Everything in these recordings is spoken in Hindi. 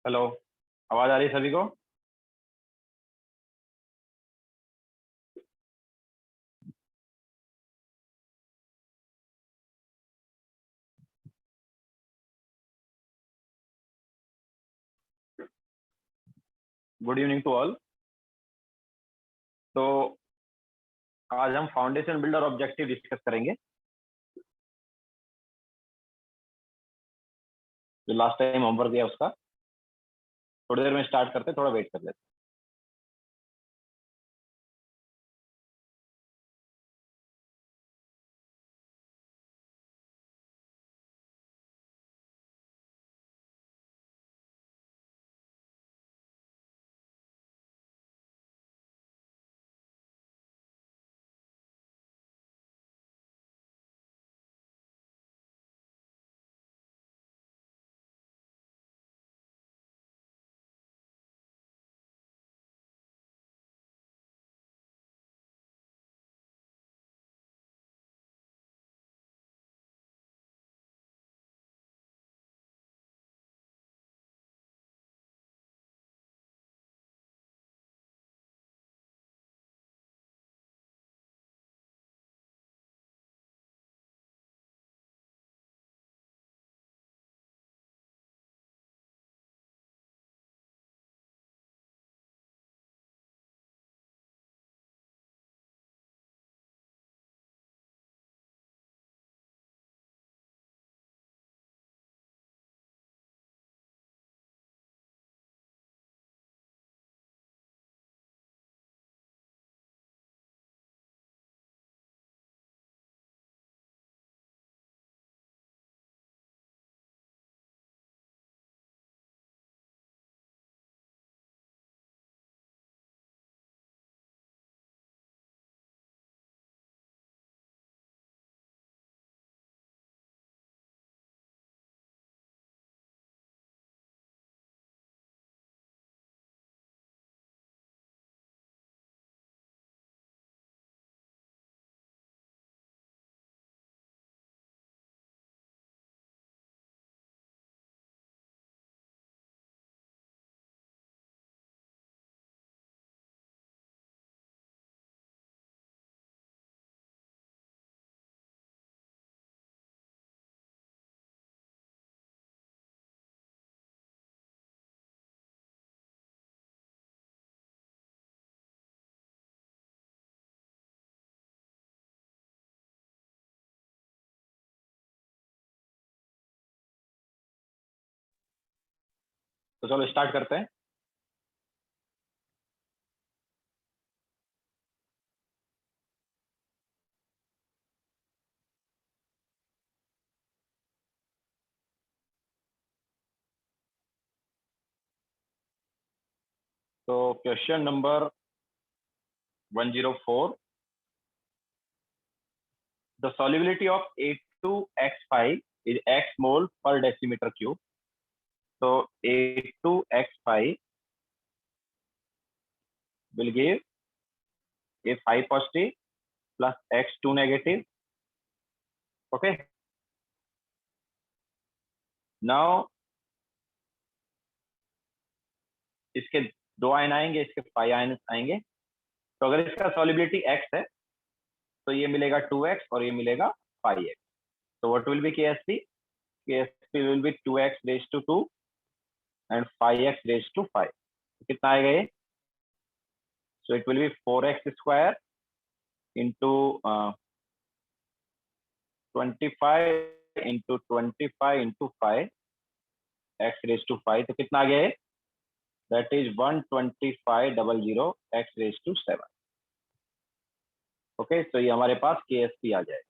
हेलो। आवाज आ रही है सभी को? Good evening to all. तो आज हम फाउंडेशन बिल्डर ऑब्जेक्टिव डिस्कस करेंगे। जो लास्ट टाइम होमवर्क दिया उसका थोड़ी देर में स्टार्ट करते हैं, थोड़ा वेट कर लेते तो चलो स्टार्ट करते हैं। तो question number 104। The solubility of A2X5 is x mole per decimeter cube. So A2X5 will give A5 positive plus X2 negative. Okay. Now इसके दो आयन आएंगे, इसके 5 आयन आएंगे। तो अगर इसका solubility x है तो ये मिलेगा 2x और ये मिलेगा 5x। तो what will be KSP? KSP will be 2x raised to 2 and 5x raised to 5. तो कितना आएगा ये? So it will be 4x square into 25 into 25 into 5 x raised to 5। तो कितना आ गया ये? That is 12500 x raised to 7। Okay, तो ये हमारे पास KSP आ जाएगा।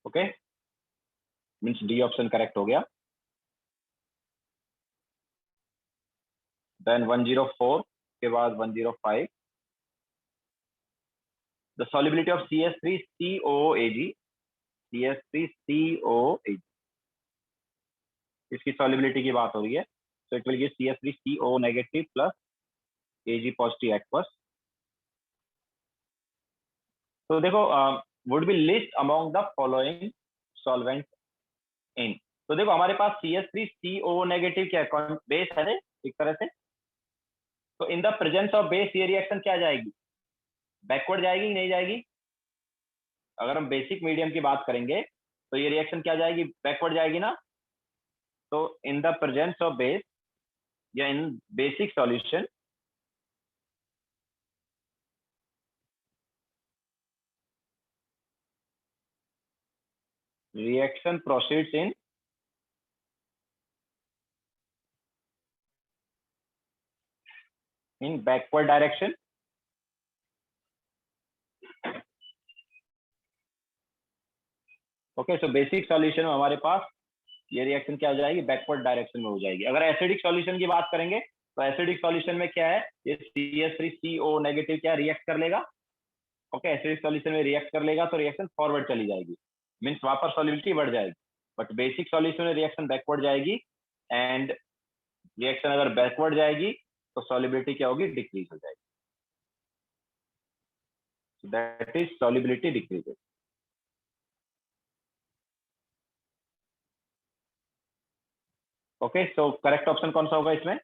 Okay, means D option correct हो गया। देन 104 के बाद 105। The solubility of CS3COOAg, CS3COAg, इसकी solubility की बात हो रही है। So it will give CS3CO negative plus Ag positive aqueous। तो देखो, would be list among the following solvent इन। तो देखो हमारे पास CH3CO नेगेटिव क्या है, बेस है ना एक तरह से। तो in the presence of base ये रिएक्शन क्या जाएगी, बैकवर्ड जाएगी नहीं जाएगी? अगर हम बेसिक मीडियम की बात करेंगे तो ये रिएक्शन क्या जाएगी, बैकवर्ड जाएगी ना। तो in the presence of base या in basic solution reaction proceeds in backward direction। Okay, so basic solution में हमारे पास ये रिएक्शन क्या हो जाएगी, बैकवर्ड डायरेक्शन में हो जाएगी। अगर एसिडिक सॉल्यूशन की बात करेंगे तो एसिडिक सॉल्यूशन में क्या है, ये CH3CO नेगेटिव क्या रिएक्ट कर लेगा। ओके, एसिडिक सॉल्यूशन में रिएक्ट कर लेगा तो रिएक्शन फॉरवर्ड चली जाएगी, मीन्स वहां पर सॉल्युबिलिटी बढ़ जाएगी। बट बेसिक सॉल्यूशन में रिएक्शन बैकवर्ड जाएगी, एंड रिएक्शन अगर बैकवर्ड जाएगी तो सॉल्युबिलिटी क्या होगी, डिक्रीज हो जाएगी। That is solubility decreases. Okay, so correct option कौन सा होगा इसमें?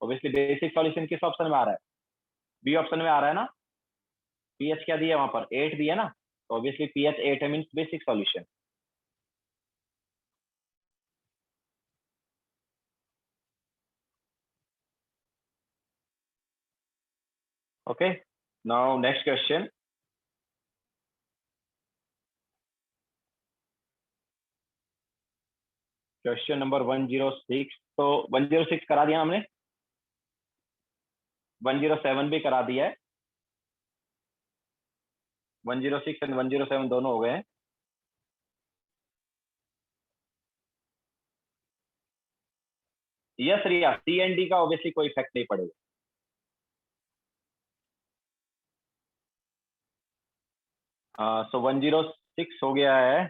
ऑब्वियसली बेसिक सॉल्यूशन किस ऑप्शन में आ रहा है, बी ऑप्शन में आ रहा है ना। पीएच क्या दिया वहां पर, 8 दिया ना, तो ऑब्वियसली पीएच 8 है, means basic solution. Okay, now next question. Question number 106। तो 106 करा दिया हमने, 107 भी करा दिया है। 106 एंड 107 दोनों हो गए हैं। Yes Riya, C and D का ऑब्वियसली कोई इफेक्ट नहीं पड़ेगा। सो 106 हो गया है।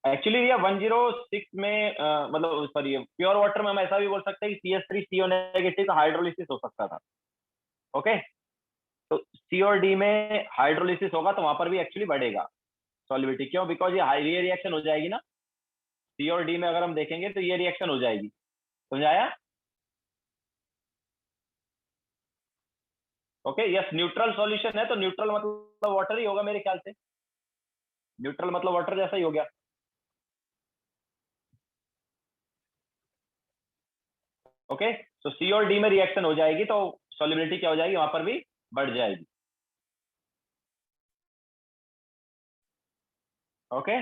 एक्चुअली ये 106 में मतलब सॉरी, प्योर वाटर में हम ऐसा भी बोल सकते हैं कि CH3CO नेगेटिव का हाइड्रोलिसिस हो सकता था। ओके, तो सी और डी में हाइड्रोलिसिस होगा तो वहां पर भी एक्चुअली बढ़ेगा सॉल्युबिलिटी। क्यों? बिकॉज ये हाई ये रिएक्शन हो जाएगी ना, सी और डी में अगर हम देखेंगे तो ये रिएक्शन हो जाएगी। समझाया? ओके, यस, न्यूट्रल सॉल्यूशन है तो न्यूट्रल मतलब वाटर ही होगा मेरे ख्याल से। न्यूट्रल मतलब वाटर जैसा ही हो गया। ओके, तो सी और डी में रिएक्शन हो जाएगी तो सॉल्युबिलिटी क्या हो जाएगी, वहां पर भी बढ़ जाएगी। ओके,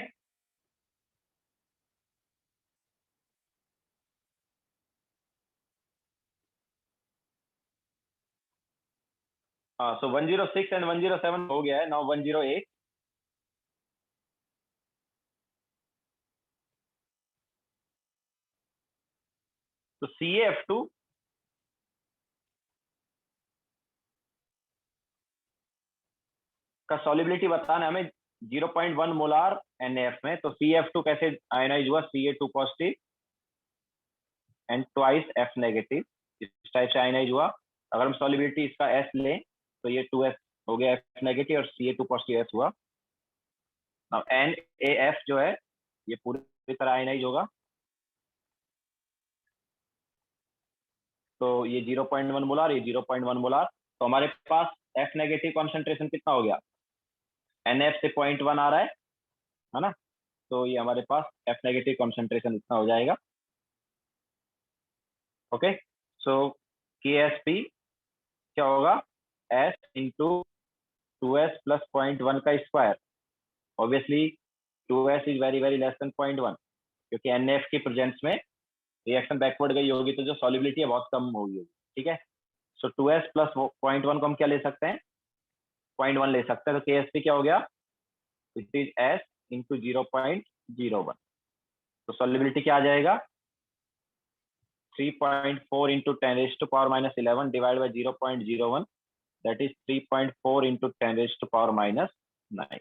हाँ, सो 106 एंड 107 हो गया है। नाउ 108। तो CaF2 का सॉल्युबिलिटी बताना है हमें 0.1 मोलार NaF में। तो CaF2 कैसे आयनाइज हुआ, Ca2 positive and twice F negative, इस टाइप से आयनाइज हुआ। अगर हम सॉल्युबिलिटी इसका S लें तो ये 2S हो गया F नेगेटिव, और Ca2 पॉजिटिव S हुआ। अब NaF जो है ये पूरी तरह आयनाइज होगा, तो ये 0.1 मोलार, ये 0.1 मोलार। तो हमारे पास F नेगेटिव कॉन्सेंट्रेशन कितना हो गया, NF से 0.1 आ रहा है ना। तो ये हमारे पास F नेगेटिव कॉन्सेंट्रेशन इतना हो जाएगा। ओके, सो KSP क्या होगा, S इंटू 2S प्लस 0.1 का square. Obviously 2S is very very less than 0.1, क्योंकि NF की प्रेजेंस में रिएक्शन बैकवर्ड गई होगी तो जो सॉल्युबिलिटी है बहुत कम होगी। ठीक है, सो 2S प्लस 0.1 को हम क्या ले सकते हैं, 0.1 ले सकते हैं। तो KSP क्या हो गया, इट इज S इंटू 0.01। तो सॉल्युबिलिटी क्या आ जाएगा, 3.4 into 10 raised to power minus 11 divided by 0.01, that is 3.4 into 10 raised to power minus 9।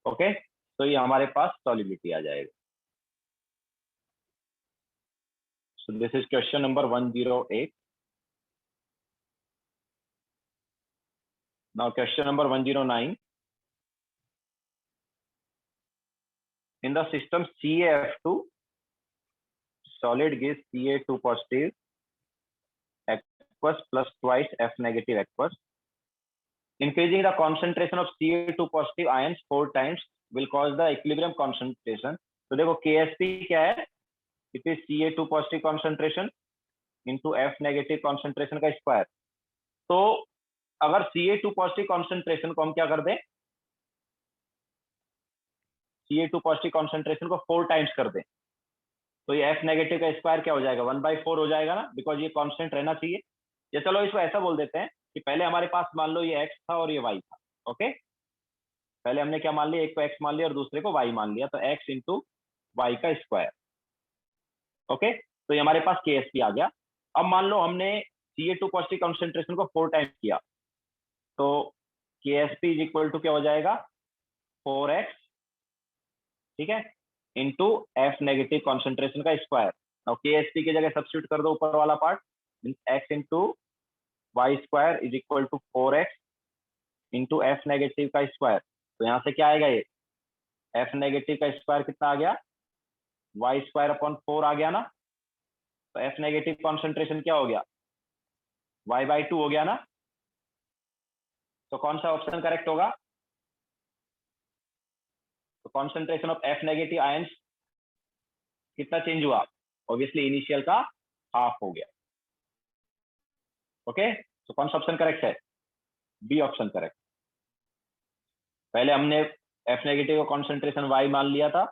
Okay, तो ये हमारे पास सॉल्युबिलिटी आ जाएगा। So this is question number 108। Now question number 109. In the system CaF2, solid gives Ca2 positive aqueous plus twice F negative aqueous. Increasing the concentration of Ca2 positive ions 4 times will cause the equilibrium concentration. तो देखो KSP क्या है? It is Ca2 positive concentration into F negative concentration का स्क्वायर. तो अगर Ca2 पॉजिटिव कॉन्सेंट्रेशन को हम क्या कर दें, Ca2 पॉजिटिव कॉन्सेंट्रेशन को 4 टाइम्स कर दें, तो ये F नेगेटिव का स्क्वायर क्या हो जाएगा, 1/4 हो जाएगा ना, बिकॉज ये कांस्टेंट रहना चाहिए. या चलो इसको ऐसा बोल देते हैं कि पहले हमारे पास मान लो ये x था और ये y था. ओके, पहले हमने क्या मान लिया, एक को x मान लिया और दूसरे को y मान लिया, तो x इंटू वाई का स्क्वायर. ओके, तो ये हमारे पास KSP आ गया. अब मान लो हमने Ca2 पॉजिटिव कॉन्सेंट्रेशन को 4 टाइम्स किया, तो KSP इज इक्वल टू क्या हो जाएगा, 4x, ठीक है, इंटू F नेगेटिव कॉन्सेंट्रेशन का स्क्वायर. नाउ KSP की जगह सब्स्टिट्यूट कर दो ऊपर वाला part, x into Y square is equal to 4x into F negative का स्क्वायर. तो यहाँ से क्या आएगा, ये F नेगेटिव का स्क्वायर कितना आ गया, वाई स्क्वायर अपॉन 4 आ गया ना. तो F नेगेटिव कॉन्सेंट्रेशन क्या हो गया, y/2 हो गया ना. तो कौन सा ऑप्शन करेक्ट होगा, तो concentration of F negative ions कितना चेंज हुआ, ऑब्वियसली इनिशियल का हाफ हो गया. ओके, तो कौन सा ऑप्शन करेक्ट है, बी ऑप्शन करेक्ट. पहले हमने F नेगेटिव का कॉन्सेंट्रेशन y मान लिया था,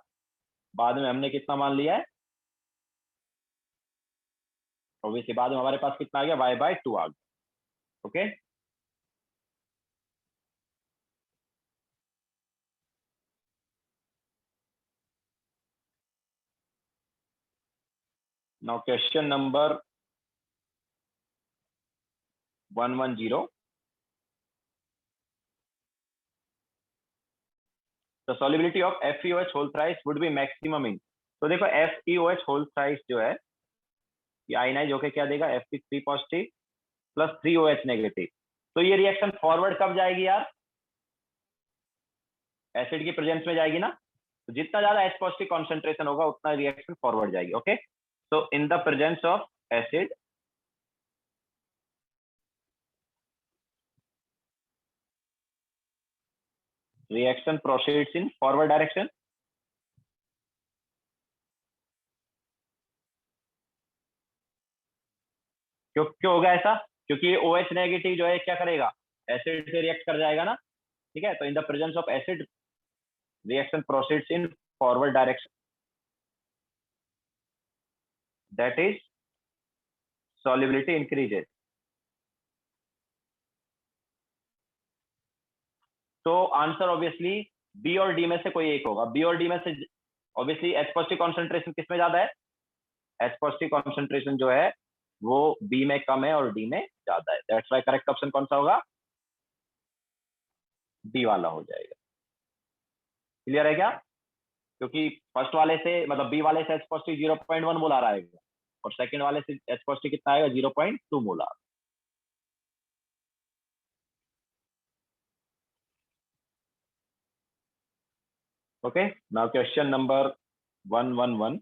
बाद में हमने कितना मान लिया है, ऑब्वियसली बाद में हमारे पास कितना आ गया, y/2 आ गया. Okay, now question number 110. The solubility of FeOH whole thrice would be maximum in. तो देखो FeOH whole thrice जो है ये आयनाइज होके क्या देगा, Fe3 positive plus 3OH negative. तो ये रिएक्शन फॉरवर्ड कब जाएगी यार, एसिड की प्रेजेंस में जाएगी ना. तो जितना ज्यादा H पॉजिटिव कॉन्सेंट्रेशन होगा उतना रिएक्शन फॉरवर्ड जाएगी. Okay, so in the presence of acid, reaction proceeds in forward direction. क्यों होगा ऐसा, क्योंकि ये OH नेगेटिव जो है क्या करेगा, एसिड से रिएक्ट कर जाएगा ना. ठीक है, तो in the presence of acid reaction proceeds in forward direction, that is solubility increases. तो आंसर ऑब्वियसली बी और डी में से कोई एक होगा. बी और डी में से ऑब्वियसली H पॉजिटिव कॉन्सेंट्रेशन किसमें ज्यादा है, H पॉजिटिव कॉन्सेंट्रेशन जो है वो बी में कम है और डी में ज्यादा है. दैट्स व्हाई करेक्ट ऑप्शन कौन सा होगा, डी वाला हो जाएगा. क्लियर है क्या, क्योंकि फर्स्ट वाले से मतलब बी वाले से H पॉजिटिव 0.1 मोल आ रहा है और सेकंड वाले से H पॉजिटिव कितना आएगा, 0.2 मोल आ. Okay, now question number 111.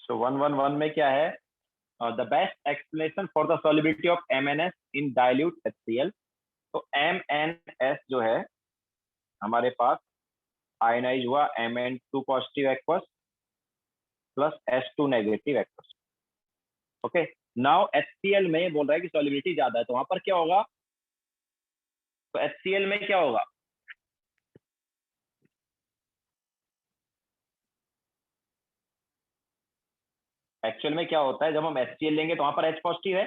So 111 में क्या है, the best explanation for the solubility of MnS in dilute HCl. तो MnS जो है हमारे पास आयनाइज हुआ Mn2 positive aqueous plus H2 negative aqueous. Okay, now HCl में बोल रहा है कि सॉल्युबिलिटी ज्यादा है, तो वहां पर क्या होगा, तो HCl में क्या होगा, एक्चुअल में क्या होता है, जब हम HCl लेंगे तो वहां पर H पॉजिटिव है,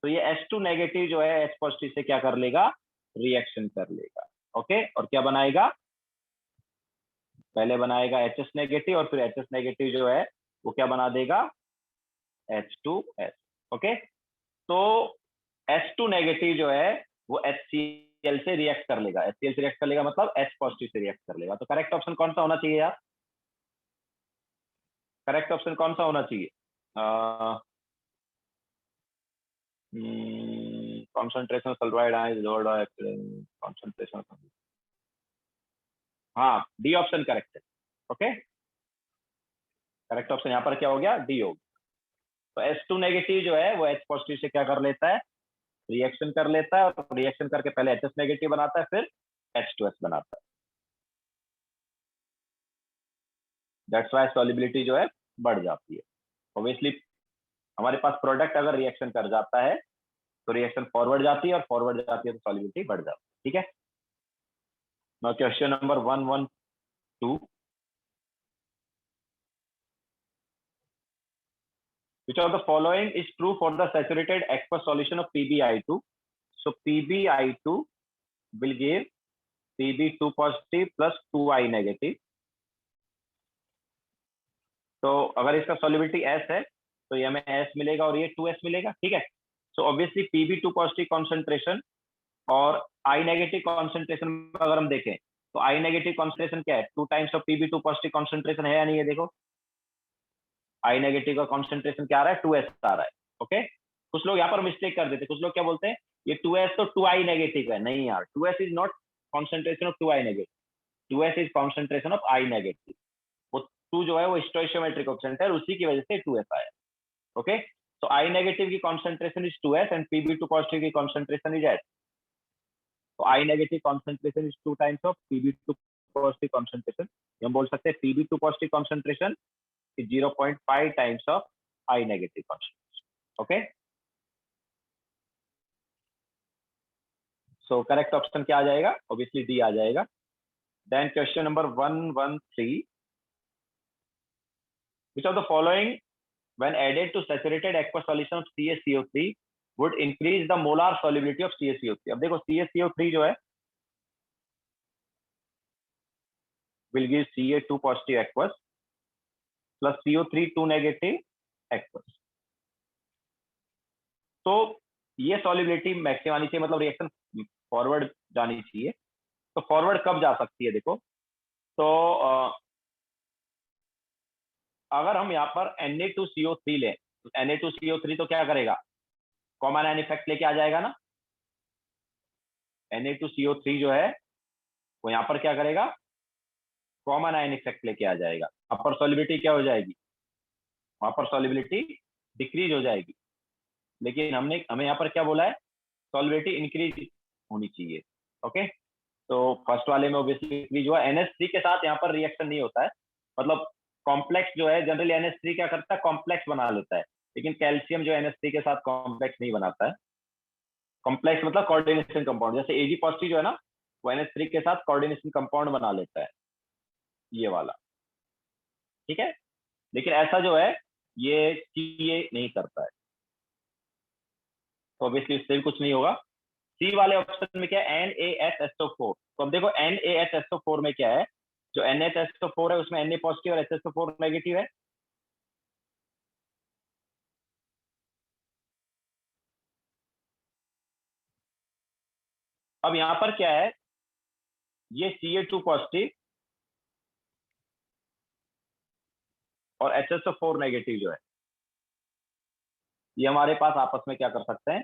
तो ये H2 नेगेटिव जो है H पॉजिटिव से क्या कर लेगा, रिएक्शन कर लेगा. ओके, और क्या बनाएगा, पहले बनाएगा HS नेगेटिव और फिर HS नेगेटिव जो है वो क्या बना देगा, H2S. ओके, तो H2 नेगेटिव जो है वो HCl से रिएक्ट कर लेगा, HCl से रिएक्ट कर लेगा मतलब H पॉजिटिव से रिएक्ट कर लेगा। तो करेक्ट ऑप्शन कौन सा होना चाहिए यार? करेक्ट ऑप्शन कौन सा होना चाहिए? Concentration sulphide ion lowered bye concentration, हाँ डी ऑप्शन करेक्ट है। ओके, करेक्ट ऑप्शन यहाँ पर क्या हो गया? डी हो गया। तो H2 नेगेटिव जो है वो H पॉजिटिव से क्या कर लेता है? रिएक्शन कर लेता है, और रिएक्शन करके पहले HS नेगेटिव बनाता है, फिर H2S बनाता है। दैट्स व्हाई सॉल्युबिलिटी जो है बढ़ जाती है। ऑब्वियसली हमारे पास प्रोडक्ट अगर रिएक्शन कर जाता है तो रिएक्शन फॉरवर्ड जाती है, और फॉरवर्ड जाती है तो सॉल्युबिलिटी बढ़ जाती है। ठीक है, now question number 112, which of the following is true for the saturated aqueous solution of PbI2? So PbI2 will give Pb2 positive plus 2I negative। तो अगर इसका सॉल्युबिलिटी S है तो ये हमें S मिलेगा और ये 2S मिलेगा। ठीक है, so obviously Pb2 positive concentration और I नेगेटिव कॉन्सेंट्रेशन अगर हम देखें तो I नेगेटिव कॉन्सेंट्रेशन क्या है? 2 times of Pb2 positive concentration है या नहीं है? देखो I नेगेटिव का कॉन्सेंट्रेशन क्या आ रहा है? 2S आ रहा है। ओके, कुछ लोग यहाँ पर मिस्टेक कर देते, कुछ लोग क्या बोलते हैं ये 2S तो 2I नेगेटिव है। नहीं यार, 2S is not concentration of 2I negative, 2S is concentration of I negative. वो 2 जो है वो स्टोइशियोमेट्रिक कोएफिशिएंट है, और उसी की वजह से 2S आया। ओके, तो I नेगेटिव की concentration is 2S and Pb2 positive की कॉन्सेंट्रेशन इज S। तो I negative concentration is 2 times of Pb2 positive concentration. हम बोल सकते हैं Pb2 positive concentration is 0.5 times of I negative concentration. Okay, so correct option क्या आ जाएगा? Obviously D आ जाएगा। Then question number 113, which of the following when added to saturated aqueous solution of CaCO3 would increase the molar solubility of CaCO3? अब देखो CaCO3 जो है will give Ca2 positive aqueous plus CO3 2 negative aqueous। तो ये सॉल्युबिलिटी मैक्सिमम आनी चाहिए, मतलब रिएक्शन फॉरवर्ड जानी चाहिए। तो फॉरवर्ड कब जा सकती है? देखो तो अगर हम यहाँ पर Na2CO3 लें तो Na2CO3 तो क्या करेगा? कॉमन आयन इफेक्ट लेके आ जाएगा ना। Na2CO3 जो है वो यहाँ पर क्या करेगा? कॉमन आयन इफेक्ट लेके आ जाएगा। वहां पर सॉल्युबिलिटी क्या हो जाएगी? वहां पर सॉल्युबिलिटी डिक्रीज हो जाएगी। लेकिन हमें यहाँ पर क्या बोला है? सॉल्युबिलिटी इंक्रीज होनी चाहिए। ओके, तो फर्स्ट वाले में ऑब्वियसली इंक्रीज हुआ। NH3 के साथ यहाँ पर रिएक्शन नहीं होता है, मतलब कॉम्प्लेक्स जो है जनरली NH3 क्या करता है? कॉम्प्लेक्स बना लेता है, लेकिन कैल्शियम जो NH3 के साथ कॉम्प्लेक्स नहीं बनाता है। कॉम्प्लेक्स मतलब कोऑर्डिनेशन कंपाउंड, जैसे Ag पॉजिटिव जो है ना वो NH3 के साथ कोऑर्डिनेशन कंपाउंड बना लेता है, ये वाला। ठीक है, लेकिन ऐसा जो है ये Ca नहीं करता है, तो ऑब्वियसली इससे भी कुछ नहीं होगा। सी वाले ऑप्शन में क्या है? NaSSO4। तो अब देखो NaSSO4 में क्या है? जो NaSSO4 है उसमें Na पॉजिटिव और SSO4 नेगेटिव है। अब यहाँ पर क्या है? ये Ca2 पॉजिटिव और HSO4 नेगेटिव जो है ये हमारे पास आपस में क्या कर सकते हैं?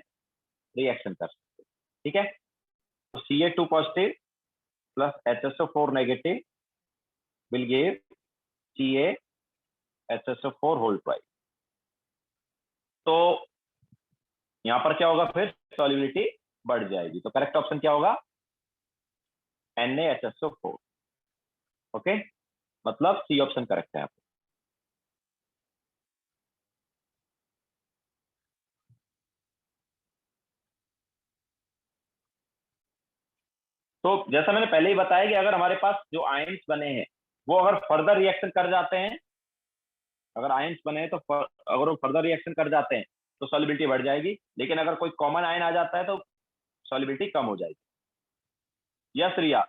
रिएक्शन कर सकते हैं। ठीक है, तो Ca2 positive plus HSO4 negative will give CaHSO4 whole twice. तो यहाँ पर क्या होगा? फिर सॉल्युबिलिटी बढ़ जाएगी। तो करेक्ट ऑप्शन क्या होगा? NaHSO4। ओके, मतलब सी ऑप्शन करेक्ट है। तो जैसा मैंने पहले ही बताया कि अगर हमारे पास जो आयंस बने हैं वो अगर फर्दर रिएक्शन कर जाते हैं, अगर आयंस बने हैं तो अगर वो फर्दर रिएक्शन कर जाते हैं तो सॉल्युबिलिटी बढ़ जाएगी, लेकिन अगर कोई कॉमन आयन आ जाता है तो सॉल्युबिलिटी कम हो जाएगी। यस रिया,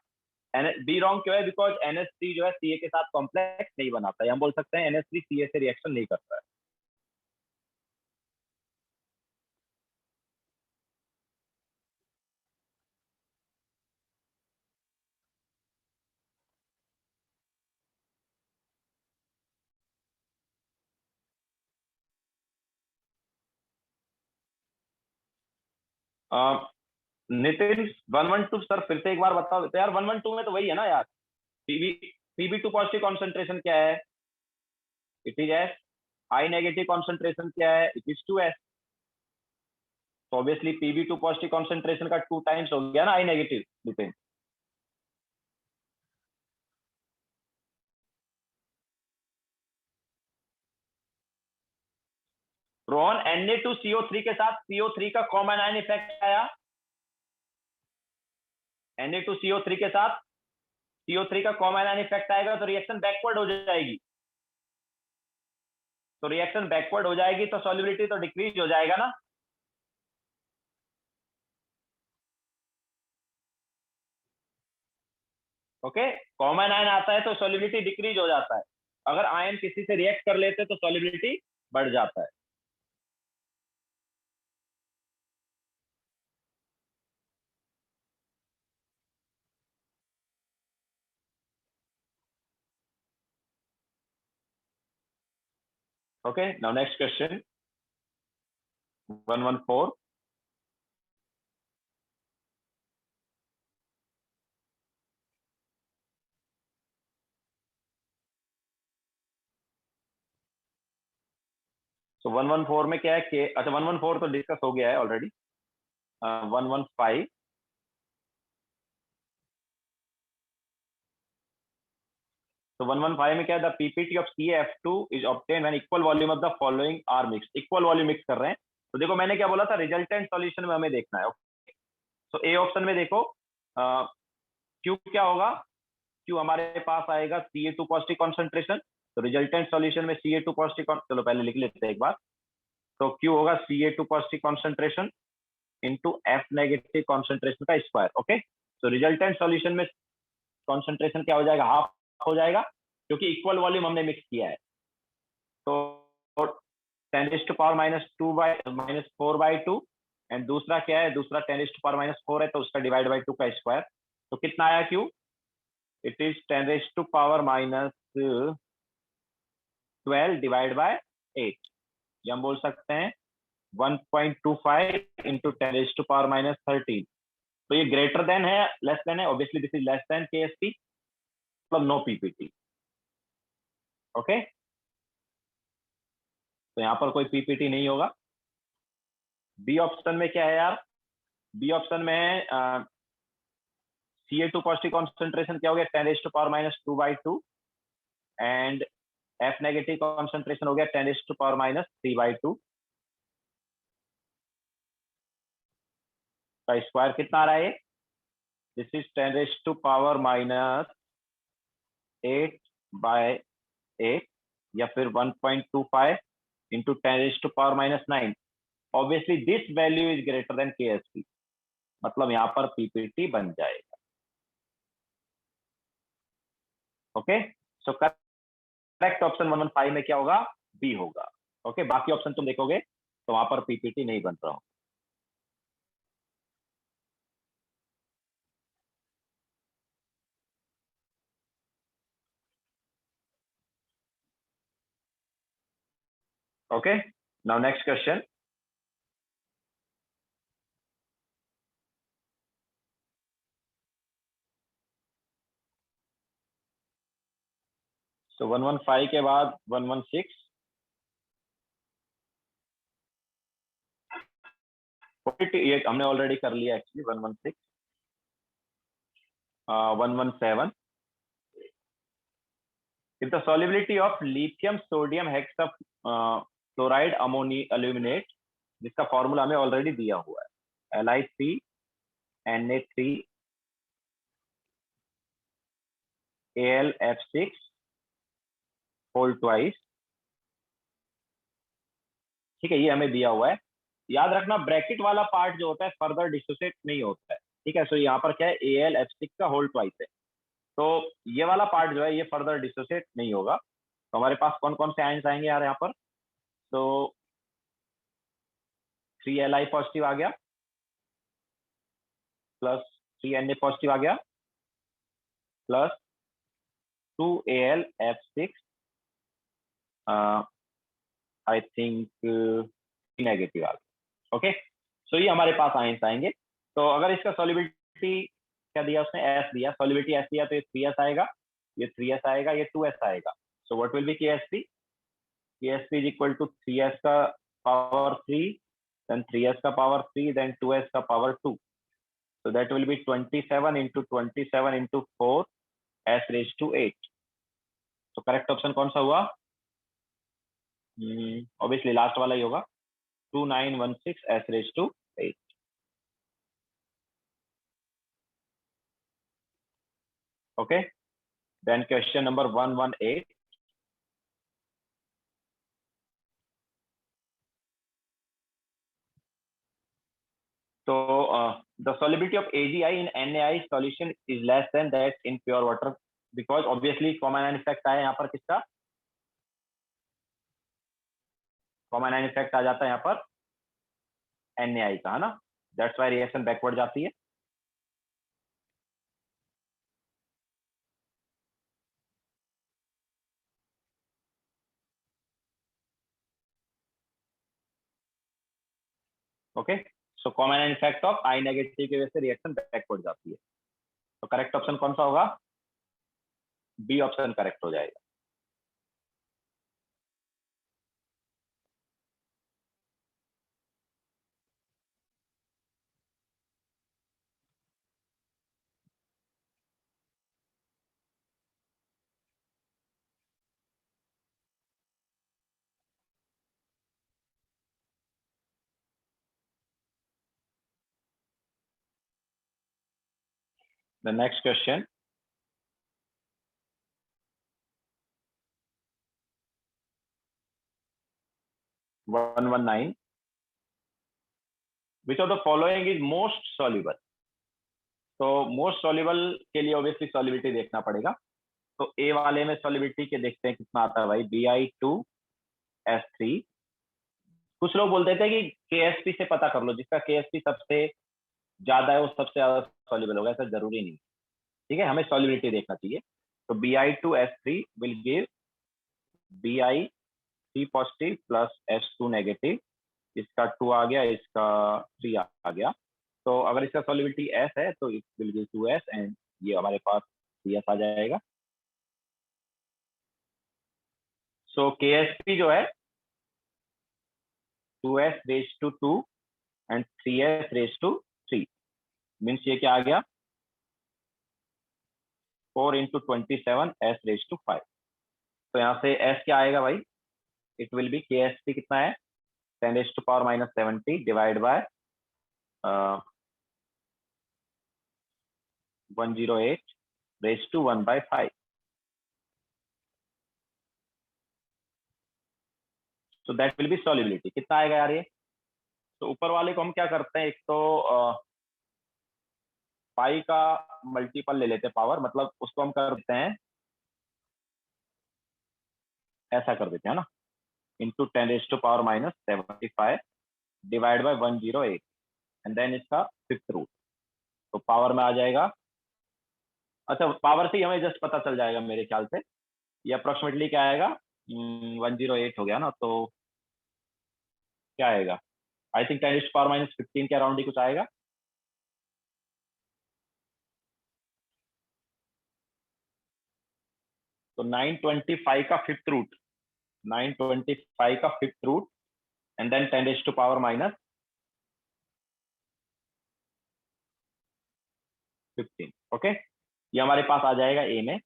बी रॉन्ग क्यों है? बिकॉज NH3 जो है Ca के साथ कॉम्प्लेक्स नहीं बनाता है। हम बोल सकते हैं NH3 Ca से रिएक्शन नहीं करता है। नितिन 112 सर फिर से एक बार बताओ तो यार 112 में तो वही है ना यार। पीबी पीबी2 पॉजिटिव कॉन्सेंट्रेशन क्या है? It is S. I negative concentration क्या है? It is 2s। तो ऑब्वियसली पीबी2 पॉजिटिव कॉन्सेंट्रेशन का 2 टाइम्स हो गया ना आई नेगेटिव नितिन। रोहन Na2CO3 के साथ CO3 का कॉमन आयन इफेक्ट आया। Na2CO3 के साथ CO3 का कॉमन आयन इफेक्ट आएगा तो रिएक्शन बैकवर्ड हो जाएगी। तो रिएक्शन बैकवर्ड हो जाएगी तो सॉल्युबिलिटी तो डिक्रीज हो जाएगा ना। ओके, कॉमन आयन आता है तो सॉल्युबिलिटी डिक्रीज हो जाता है। अगर आयन किसी से रिएक्ट कर लेते तो सॉल्युबिलिटी बढ़ जाता है। Okay, now next question 114। तो 114 में क्या है कि अच्छा 114 तो डिस्कस हो गया है ऑलरेडी। 115। तो 115 में क्या है? The PPT of CaF2 is obtain when equal volume of the following are mix. Equal volume mix कर रहे हैं तो देखो मैंने क्या बोला था, रिजल्टेंट सॉल्यूशन में हमें देखना है। तो ए ऑप्शन में देखो क्यू क्या होगा? क्यू हमारे पास आएगा Ca2 पॉजिटिव कॉन्सेंट्रेशन। तो रिजल्टेंट सॉल्यूशन में Ca2 पॉजिटिव, चलो पहले लिख लेते हैं एक बार। तो क्यू होगा Ca2 positive concentration into F negative concentration का स्क्वायर। ओके, तो रिजल्टेंट सॉल्यूशन में कॉन्सेंट्रेशन क्या हो जाएगा? हाफ हो जाएगा क्योंकि इक्वल वॉल्यूम हमने मिक्स किया है। तो 10⁻⁻² -4/2 एंड दूसरा क्या है? दूसरा 10⁻⁻4 है तो उसका डिवाइड बाई 2 का स्क्वायर। तो कितना आया Q? It is 10⁻12 divide by 8। ये हम बोल सकते हैं 1.25 इंटू 10⁻⁻13। तो ये ग्रेटर देन है लेस देन है? Obviously this is less than KSP, मतलब नो पीपीटी। ओके, तो यहाँ पर कोई पीपीटी नहीं होगा। बी ऑप्शन में क्या है यार? बी ऑप्शन में Ca2 पॉजिटिव कॉन्सेंट्रेशन क्या हो गया? 10⁻²/2 एंड एफ नेगेटिव कॉन्सेंट्रेशन हो गया 10⁻³ का स्क्वायर। कितना आ रहा है? दिस इज 10⁻8/8 या फिर 1.25 into 10⁻⁻9। Obviously this value is greater than KSP, मतलब यहाँ पर पीपीटी बन जाएगा। ओके, सो करेक्ट ऑप्शन 115 में क्या होगा? बी होगा। ओके, बाकी ऑप्शन तुम देखोगे तो वहां पर पीपीटी नहीं बन रहा हो। Okay, now next question. तो 115 के बाद 116। 42 ये हमने ऑलरेडी कर लिया actually. 116, 117। If the solubility of lithium sodium hexafluoride aluminate, जिसका फॉर्मूला हमें ऑलरेडी दिया हुआ है Li3Na3 AlF6 होल ट्वाइस। ठीक है, ये हमें दिया हुआ है। याद रखना ब्रैकेट वाला पार्ट जो होता है फर्दर डिसोसिएट नहीं होता है। ठीक है, सो यहाँ पर क्या है? AlF6 का होल ट्वाइस है तो ये वाला पार्ट जो है ये फर्दर डिसोसिएट नहीं होगा। तो हमारे पास कौन कौन से आयंस आएंगे यार यहाँ पर? तो 3Li पॉजिटिव आ गया, प्लस 3Na पॉजिटिव आ गया, plus 2AlF6 I think negative आ गया। ओके, सो ये हमारे पास आयंस आएंगे। तो अगर इसका सॉल्युबिलिटी क्या दिया उसने, एस दिया, सॉल्युबिलिटी एस दिया, तो ये 3s आएगा, ये 3s आएगा, ये 2s आएगा। So what will be KSP? KSP is equal to 3s का पावर 3, then 3s का पावर 3, then 2s का power 2। So that will be 27 into 27 into 4 s raised to 8। तो करेक्ट ऑप्शन कौन सा हुआ? ऑब्वियसली लास्ट वाला ही होगा, 2916 s raised to 8। Okay, then question number 118। So the solubility of AgI in NaI solution is less than that in pure water because obviously common ion effect आया यहाँ पर, किसका कॉमन आयन इफेक्ट आ जाता है यहाँ पर NaI का, है ना, दैट्स वाई रिएक्शन बैकवर्ड जाती है। Okay, so common ion effect of I negative की वजह से रिएक्शन बैकवर्ड जाती है। तो करेक्ट ऑप्शन कौन सा होगा? बी ऑप्शन करेक्ट हो जाएगा। The next question, one 119, which of the following is most soluble? तो मोस्ट सॉल्युबल के लिए ऑब्वियसली सॉल्युबिलिटी देखना पड़ेगा। तो ए वाले में सॉल्युबिलिटी के देखते हैं कितना आता है भाई, Bi2S3। कुछ लोग बोलते थे कि KSP से पता कर लो, जिसका KSP सबसे ज्यादा है वो सबसे ज्यादा सॉल्युबल होगा, ऐसा जरूरी नहीं। ठीक है, हमें सॉल्युबिलिटी देखना चाहिए। तो Bi2S3 will give Bi3 positive plus S2 negative, इसका 2 आ गया, इसका 3 आ गया। तो अगर इसका सॉल्युबिलिटी S है तो it will give 2S and ये हमारे पास 3S आ जाएगा। सो KSP जो है 2S raise to 2 and 3S raise to 3, means ये क्या आ गया, 4 into 27 S रेज टू 5। तो यहाँ से S क्या आएगा भाई, इट विल बी KSP कितना है, 10 raised to power minus 70 divide by 108 raised to 1/5। So that will be solubility. कितना आएगा यार ये? तो ऊपर वाले को हम क्या करते हैं, एक तो पाई का मल्टीपल ले लेते हैं पावर, मतलब उसको हम कर देते हैं ऐसा कर देते हैं ना, into 10 raised to power minus 75 divide by 108 and then इसका फिफ्थ रूट। तो पावर में आ जाएगा, अच्छा पावर से ही हमें जस्ट पता चल जाएगा मेरे ख्याल से, ये अप्रोक्सीमेटली क्या आएगा, 108 हो गया ना, तो क्या आएगा, आई थिंक 10 पावर माइनस 15 के अराउंड ही कुछ आएगा। तो 925 का फिफ्थ रूट, 925 का fifth root and then 10 to power minus 15। Okay, ये हमारे पास आ जाएगा ए में।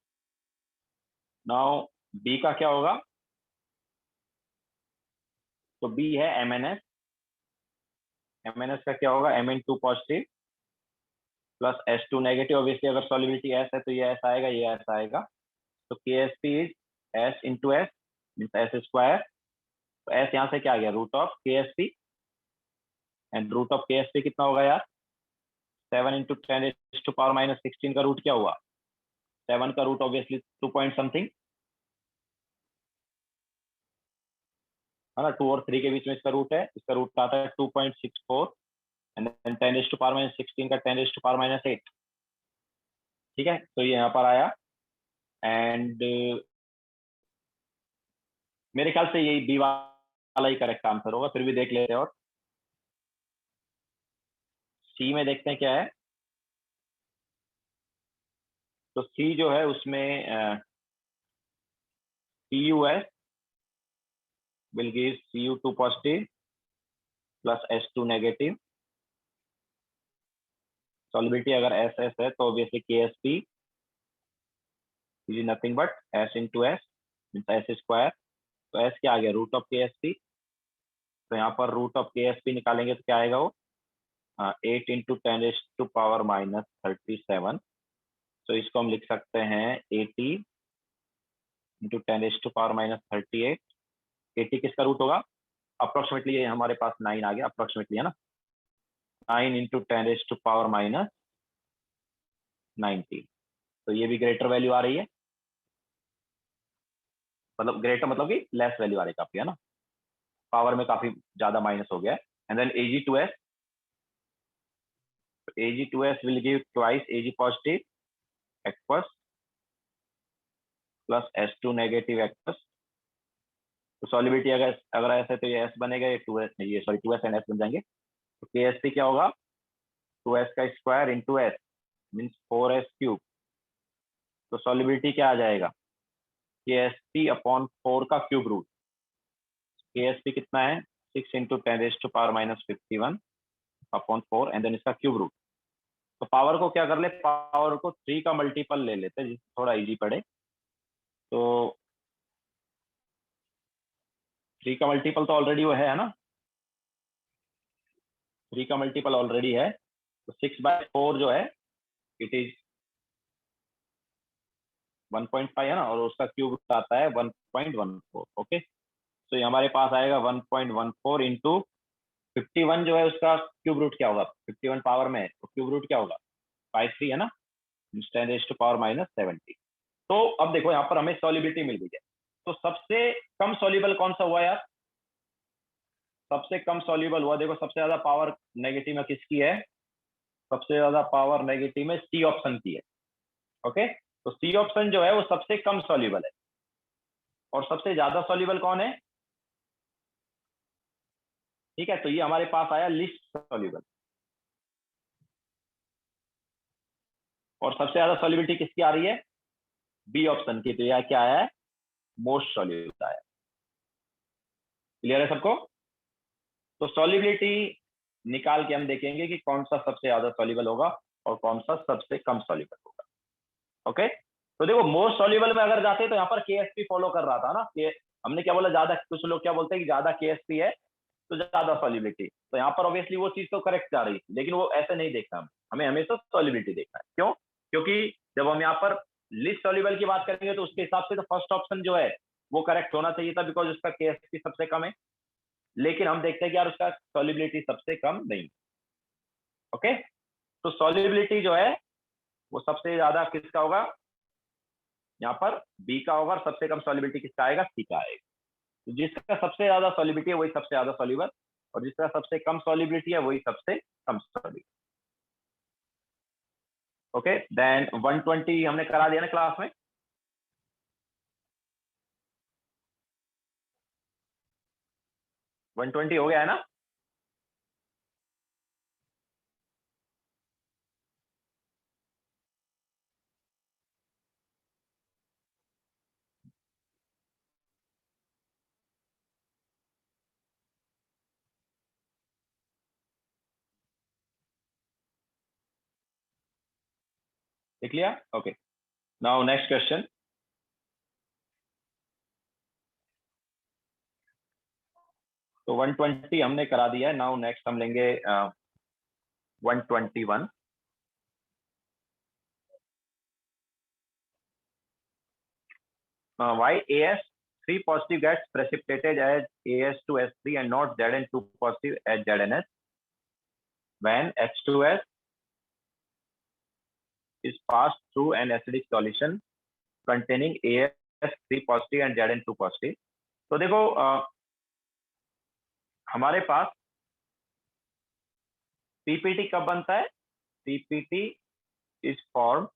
नाउ बी का क्या होगा, तो बी है MnS। MnS का क्या होगा, Mn2 positive plus S2 negative. Obviously अगर सॉल्युबिलिटी S है तो ये S आएगा, ये S आएगा। तो KSP is S into S means S square. तो S यहाँ से क्या आ गया, root of KSP, and root of KSP कितना होगा यार, 7 इंटू 10 टू पावर माइनस 16 का रूट क्या हुआ, 7 का रूट ऑब्वियसली 2 पॉइंट समथिंग है ना, 2 और 3 के बीच में इसका रूट है, इसका रूट का आता है 2.64 and then 10 to power minus 16 का 10 टू पावर माइनस 8। ठीक है, तो ये यहाँ पर आया एंड मेरे ख्याल से यही बी वाला ही करेक्ट आंसर होगा, फिर भी देख लेते हैं। और सी में देखते हैं क्या है। तो सी जो है उसमें CuS will give Cu2 positive plus S2 negative। Solubility अगर SS है तो obviously KSP is nothing but S into S means S square. तो S क्या आ गया, रूट ऑफ KSP। तो यहाँ पर रूट ऑफ KSP निकालेंगे तो क्या आएगा वो 8 into 10⁻−37। तो इसको हम लिख सकते हैं 80 into 10⁻−38। 80 किसका रूट होगा, अप्रोक्सीमेटली ये हमारे पास 9 आ गया, अप्रोक्सीमेटली है ना। 9 into 10⁻90। तो ये भी ग्रेटर वैल्यू आ रही है, मतलब ग्रेटर मतलब कि लेस वैल्यू आ रही है काफी, है ना, पावर में काफी ज्यादा माइनस हो गया है। And then Ag2S, Ag2S will give twice Ag positive aqueous plus S2 negative aqueous। तो सॉलिबिलिटी अगर ऐसे तो ये S बनेगा, ये 2S, ये सॉरी 2S एंड S बन जाएंगे। तो KSP क्या होगा, 2S का square into S means 4S cube. तो सॉलिबिलिटी क्या आ जाएगा, KSP अपॉन 4 का क्यूब रूट। KSP कितना है 6 into 10⁻⁻51 अपॉन 4 एंड देन इसका क्यूब रूट। तो पावर को क्या कर ले, पावर को 3 का मल्टीपल ले लेते हैं जिससे थोड़ा इजी पड़े। तो 3 का मल्टीपल तो ऑलरेडी वो है ना, 3 का मल्टीपल ऑलरेडी है। तो 6/4 जो है इट इज 1.5 है ना, और उसका क्यूब आता है 1.14। ओके, तो ये हमारे पास आएगा 1.14 इंटू 51 जो है उसका क्यूब रूट क्या होगा, 51 पावर में है तो क्यूब रूट क्या होगा 53 है ना, 10⁻⁻70। तो अब देखो यहाँ पर हमें सॉलिबिलिटी मिल गई है। तो सबसे कम सॉल्युबल कौन सा हुआ यार, सबसे कम सॉल्युबल हुआ, देखो सबसे ज्यादा पावर नेगेटिव में किसकी है, सबसे ज्यादा पावर नेगेटिव में सी ऑप्शन की है। ओके, तो सी ऑप्शन जो है वो सबसे कम सॉल्युबल है। और सबसे ज्यादा सॉल्युबल कौन है, ठीक है, तो ये हमारे पास आया लिस्ट सॉल्युबल। और सबसे ज्यादा सॉल्युबिलिटी किसकी आ रही है, बी ऑप्शन की। तो यह क्या है, मोस्ट सॉल्युबल आया। क्लियर है सबको। तो सॉल्युबिलिटी निकाल के हम देखेंगे कि कौन सा सबसे ज्यादा सॉल्युबल होगा और कौन सा सबसे कम सॉल्युबल होगा। ओके, तो देखो मोस्ट सॉल्युबल में अगर जाते तो यहाँ पर KSP फॉलो कर रहा था ना, कि हमने क्या बोला, ज्यादा, कुछ लोग क्या बोलते हैं कि ज्यादा KSP है तो ज्यादा सॉल्युबिलिटी। तो यहाँ पर ऑब्वियसली वो चीज तो करेक्ट जा रही थी, लेकिन वो ऐसे नहीं देखना, हमें हमेशा सॉल्युबिलिटी देखना है। क्यों, क्योंकि जब हम यहाँ पर लिस्ट सॉल्युबल की बात करेंगे तो उसके हिसाब से तो फर्स्ट ऑप्शन जो है वो करेक्ट होना चाहिए था, बिकॉज उसका KSP सबसे कम है। लेकिन हम देखते हैं कि यार उसका सॉल्युबिलिटी सबसे कम नहीं। ओके, तो सॉल्युबिलिटी जो है वो सबसे ज्यादा किसका होगा, यहाँ पर बी का होगा, और सबसे कम सॉल्युबिलिटी किसका आएगा, सी का आएगा। तो जिसका सबसे ज्यादा सॉल्युबिलिटी है वही सबसे ज्यादा सॉल्युबल, और जिसका सबसे कम सॉल्युबिलिटी है वही सबसे कम सॉल्युबल। ओके, देन 120 हमने करा दिया ना क्लास में। वन ट्वेंटी हो गया है ना। देख लिया, ओके। Now next question. तो 120 हमने करा दिया है। नाउ नेक्स्ट हम लेंगे 121। Why AS3 positive gets precipitated as AS2S3 and not Zn2 positive as ZnS when H2S is passed through an acidic solution containing AS3 positive and Zn2 positive। तो देखो हमारे पास PPT कब बनता है, PPT is formed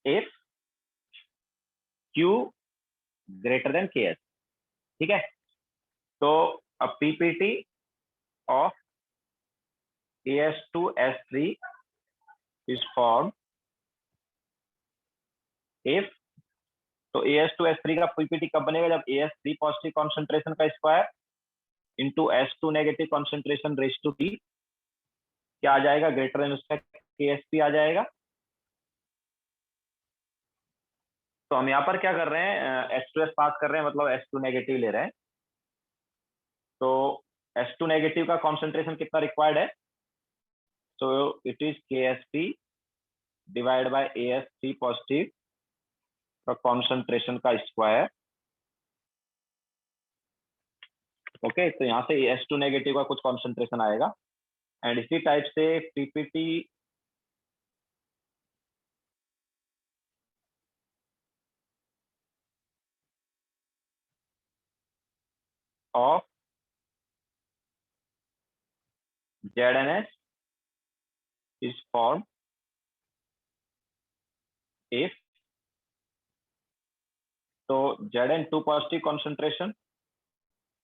if Q greater than KS। ठीक है, तो अब PPT of AS2S3 is formed if, तो AS2S3 का पीपीटी कब बनेगा? जब AS3 पॉजिटिव कॉन्सेंट्रेशन का square into S2 negative concentration raise to T क्या आ जाएगा? ग्रेटर देन उसका KSP आ जाएगा। तो हम यहाँ पर क्या कर रहे हैं, H2S पास कर रहे हैं, मतलब S2 नेगेटिव ले रहे हैं। तो S2 नेगेटिव का कॉन्सेंट्रेशन कितना रिक्वायर्ड है? So it is KSP divide by AS3 positive का कॉन्सेंट्रेशन का स्क्वायर। ओके, तो यहाँ से S2 नेगेटिव का कुछ कॉन्सेंट्रेशन आएगा एंड इसी टाइप से PPT of ZNS is formed if, तो Zn2 positive concentration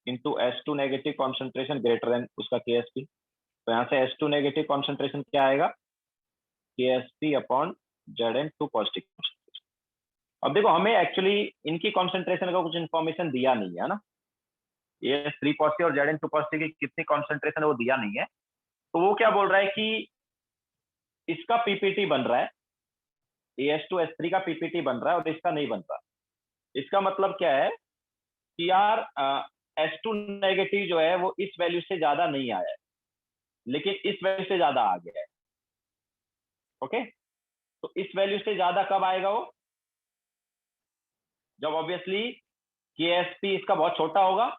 into S2 negative concentration greater than उसका KSP। तो यहाँ से S2 नेगेटिव कॉन्सेंट्रेशन क्या आएगा? KSP upon Zn2 positive concentration. अब देखो, हमें एक्चुअली इनकी कॉन्सेंट्रेशन का कुछ इन्फॉर्मेशन दिया नहीं है ना, AS3 पॉजिटिव और Zn2 पॉजिटिव की कितनी कॉन्सेंट्रेशन है वो दिया नहीं है। तो वो क्या बोल रहा है कि इसका पीपीटी बन रहा है, AS2S3 का पीपीटी बन रहा है और इसका नहीं बन रहा। इसका मतलब क्या है कि यार S2 नेगेटिव जो है वो इस वैल्यू से ज्यादा नहीं आया है, लेकिन इस वैल्यू से ज्यादा आ गया है। ओके, तो इस वैल्यू से ज्यादा कब आएगा वो? जब ऑब्वियसली KSP इसका बहुत छोटा होगा।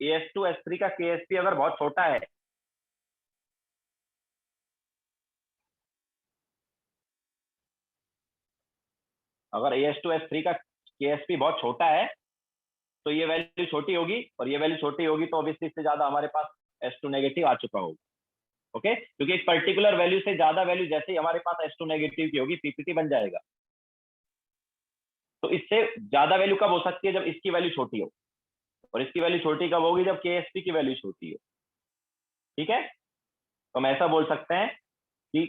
AS2S3 का KSP अगर बहुत छोटा है, अगर AS2S3 का KSP बहुत छोटा है तो ये वैल्यू छोटी होगी, और ये वैल्यू छोटी होगी तो ऑब्वियसली इससे ज्यादा हमारे पास S2 नेगेटिव आ चुका होगा। ओके, क्योंकि एक पर्टिकुलर वैल्यू से ज्यादा वैल्यू जैसे ही हमारे पास S2 नेगेटिव की होगी, पीपीटी बन जाएगा। तो इससे ज्यादा वैल्यू कब हो सकती है? जब इसकी वैल्यू छोटी हो, और इसकी वैल्यू छोटी कब होगी? जब KSP की वैल्यू छोटी हो। ठीक है, तो हम ऐसा बोल सकते हैं कि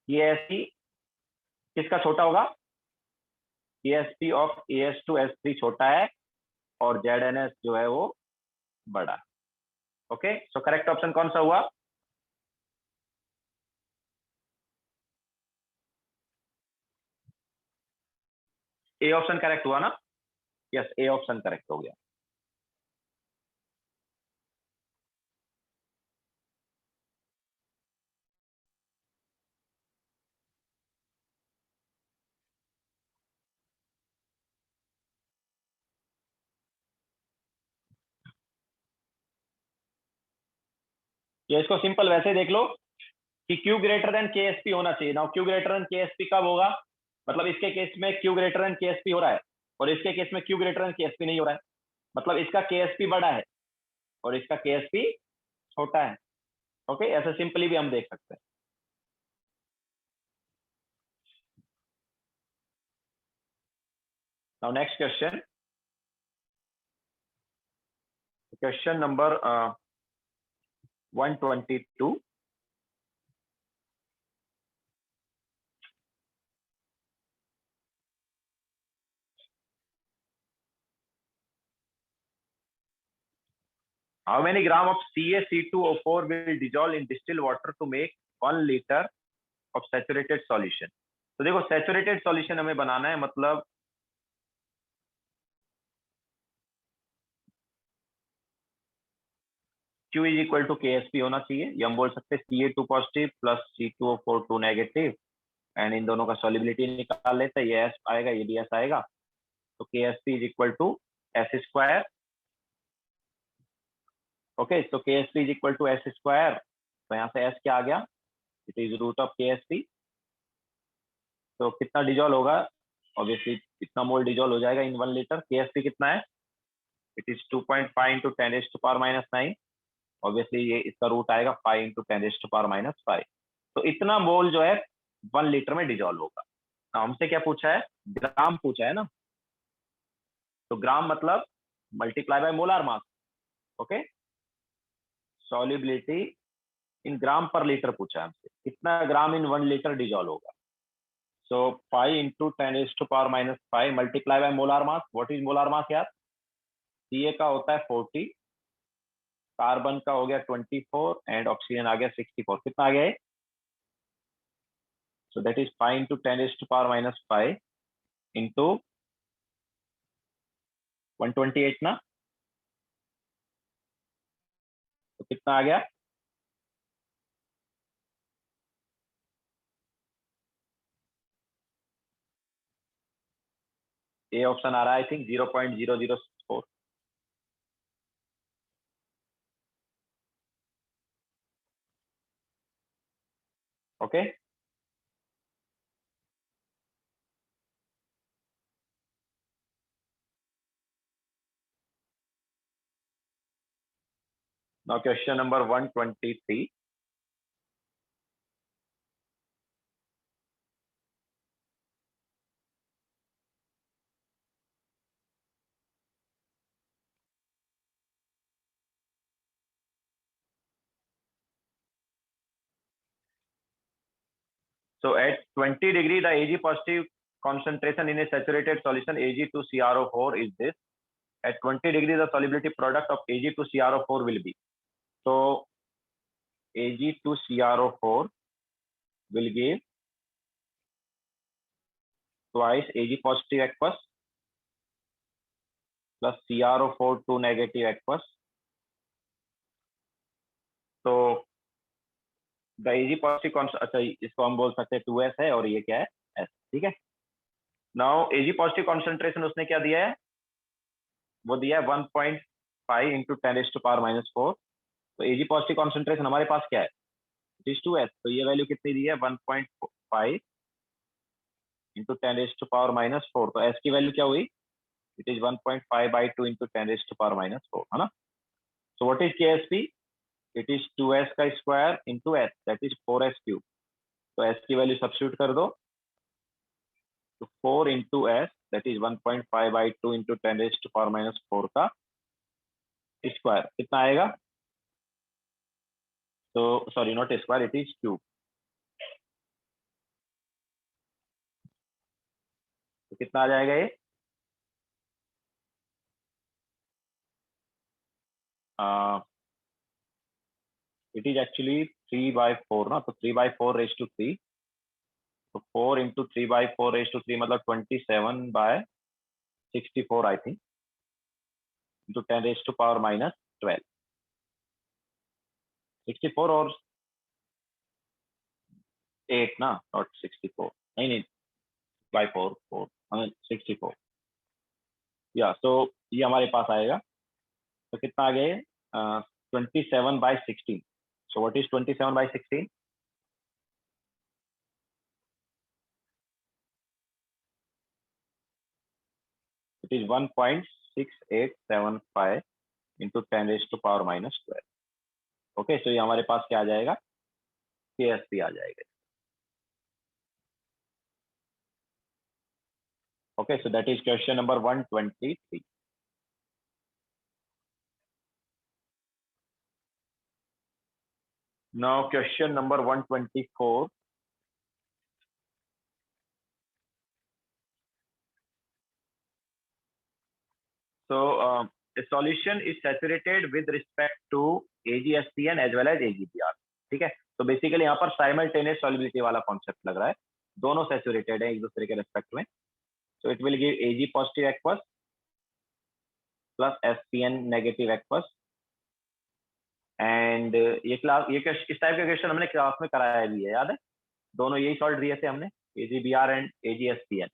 KSP किसका छोटा होगा? KSP ऑफ AS2S3 छोटा है और ZNS जो है वो बड़ा। ओके, सो करेक्ट ऑप्शन कौन सा हुआ? ए ऑप्शन करेक्ट हुआ ना? यस, ए ऑप्शन करेक्ट हो गया। ये इसको सिंपल वैसे देख लो कि Q ग्रेटर देन KSP होना चाहिए। Now Q greater than KSP कब होगा? मतलब इसके केस में Q ग्रेटर देन KSP हो रहा है और इसके केस में Q ग्रेटर देन KSP नहीं हो रहा है, मतलब इसका KSP बड़ा है और इसका KSP छोटा है। ओके, ऐसे सिंपली भी हम देख सकते हैं। Now next question, question number 122। How many gram of CaC2O4 will dissolve in distilled water to make 1 liter of saturated solution? तो देखो, सैचुरेटेड सॉल्यूशन हमें बनाना है, मतलब Q is equal to KSP होना चाहिए। ये हम बोल सकते हैं Ca2 positive plus C2O4 2 negative, and इन दोनों का सॉल्युबिलिटी निकाल लेते हैं। ये S आएगा, ये भी S आएगा, तो KSP is equal to S square. Okay, तो KSP is equal to S square, तो यहाँ से S क्या आ गया? It is root of KSP। तो कितना डिजोल्व होगा? ऑब्वियसली कितना मोल डिजोल्व हो जाएगा इन 1 लीटर? KSP कितना है? It is 2.5 into 10⁻⁹। ऑब्वियसली ये इसका रूट आएगा 5 इंटू 10⁻⁵। तो इतना मोल जो है 1 लीटर में डिजोल्व होगा। हमसे क्या पूछा है? ग्राम पूछा है ना, तो ग्राम मतलब multiply by molar mass. Okay, solubility in gram per litre पूछा है हमसे, कितना ग्राम इन 1 लीटर डिजोल्व होगा। सो 5 into 10⁻⁻5 multiply by molar mass. What is molar mass यार? सीए का होता है 40, कार्बन का हो गया 24 एंड ऑक्सीजन आ गया 64। कितना आ गया है? सो दैट इज 5 इंटू 10⁻⁻5 इंटू 128 ना, तो कितना आ गया? ए ऑप्शन आ रहा है I think 0.004। Okay, now question number 123। So at 20 degree, the Ag positive concentration in a saturated solution Ag2CrO4 is this. At 20 degree, the solubility product of Ag2CrO4 will be. So Ag2CrO4 will give twice Ag positive aqueous plus CrO4 2 negative aqueous. तो द एजी पॉजिटिव, अच्छा इसको हम बोल सकते हैं 2s है और ये क्या है? s। ठीक है, नाउ एजी पॉजिटिव कॉन्सेंट्रेशन उसने क्या दिया है? वो दिया है 1.5 इंटू 10⁻⁻4। तो एजी पॉजिटिव कॉन्सेंट्रेशन हमारे पास क्या है? It is 2s। तो ये वैल्यू कितनी दी है? 1.5 इंटू 10⁻⁻4। तो s की वैल्यू क्या हुई? इट इज 1.5/2 इंटू 10⁻⁻4, है ना। सो what is KSP? It is 2s का square into s, that is 4s³। तो s की वैल्यू सब्स्टिट्यूट कर दो, तो 4 into s that is 1.5/2 into 10⁻⁻4 का स्क्वायर कितना आएगा? तो sorry, not square, it is cube. तो कितना आ जाएगा ये? इट इज एक्चुअली 3/4 ना, तो 3/4⁻3। तो 4 इंटू 3/4⁻3 मतलब 27/64 आई थिंक, इंटू 10⁻⁻12। 64 और 8 ना, नॉट 64, नहीं नहीं, बाई 4 4 64। या तो ये हमारे पास आएगा। तो कितना आ गया? 27/16। So what is 27/16? It is 1.6875 into 10⁻⁻12। Okay, so ये हमारे पास क्या आ जाएगा? KSP आ जाएगा। Okay, so that is question number 123। Now question number 124। So a solution is saturated with respect to AgSCN as well as AgBr। ठीक है, तो बेसिकली यहाँ पर साइमल्टेनियस सॉल्युबिलिटी वाला कॉन्सेप्ट लग रहा है, दोनों सैचुरेटेड है एक दूसरे के रेस्पेक्ट में। So it will give Ag positive aqueous plus SCN negative aqueous. And ये क्लास, ये इस टाइप का क्वेश्चन हमने क्लास में कराया भी है, याद है? दोनों यही सॉल्व दिए थे हमने, AgBr एंड AgSCN।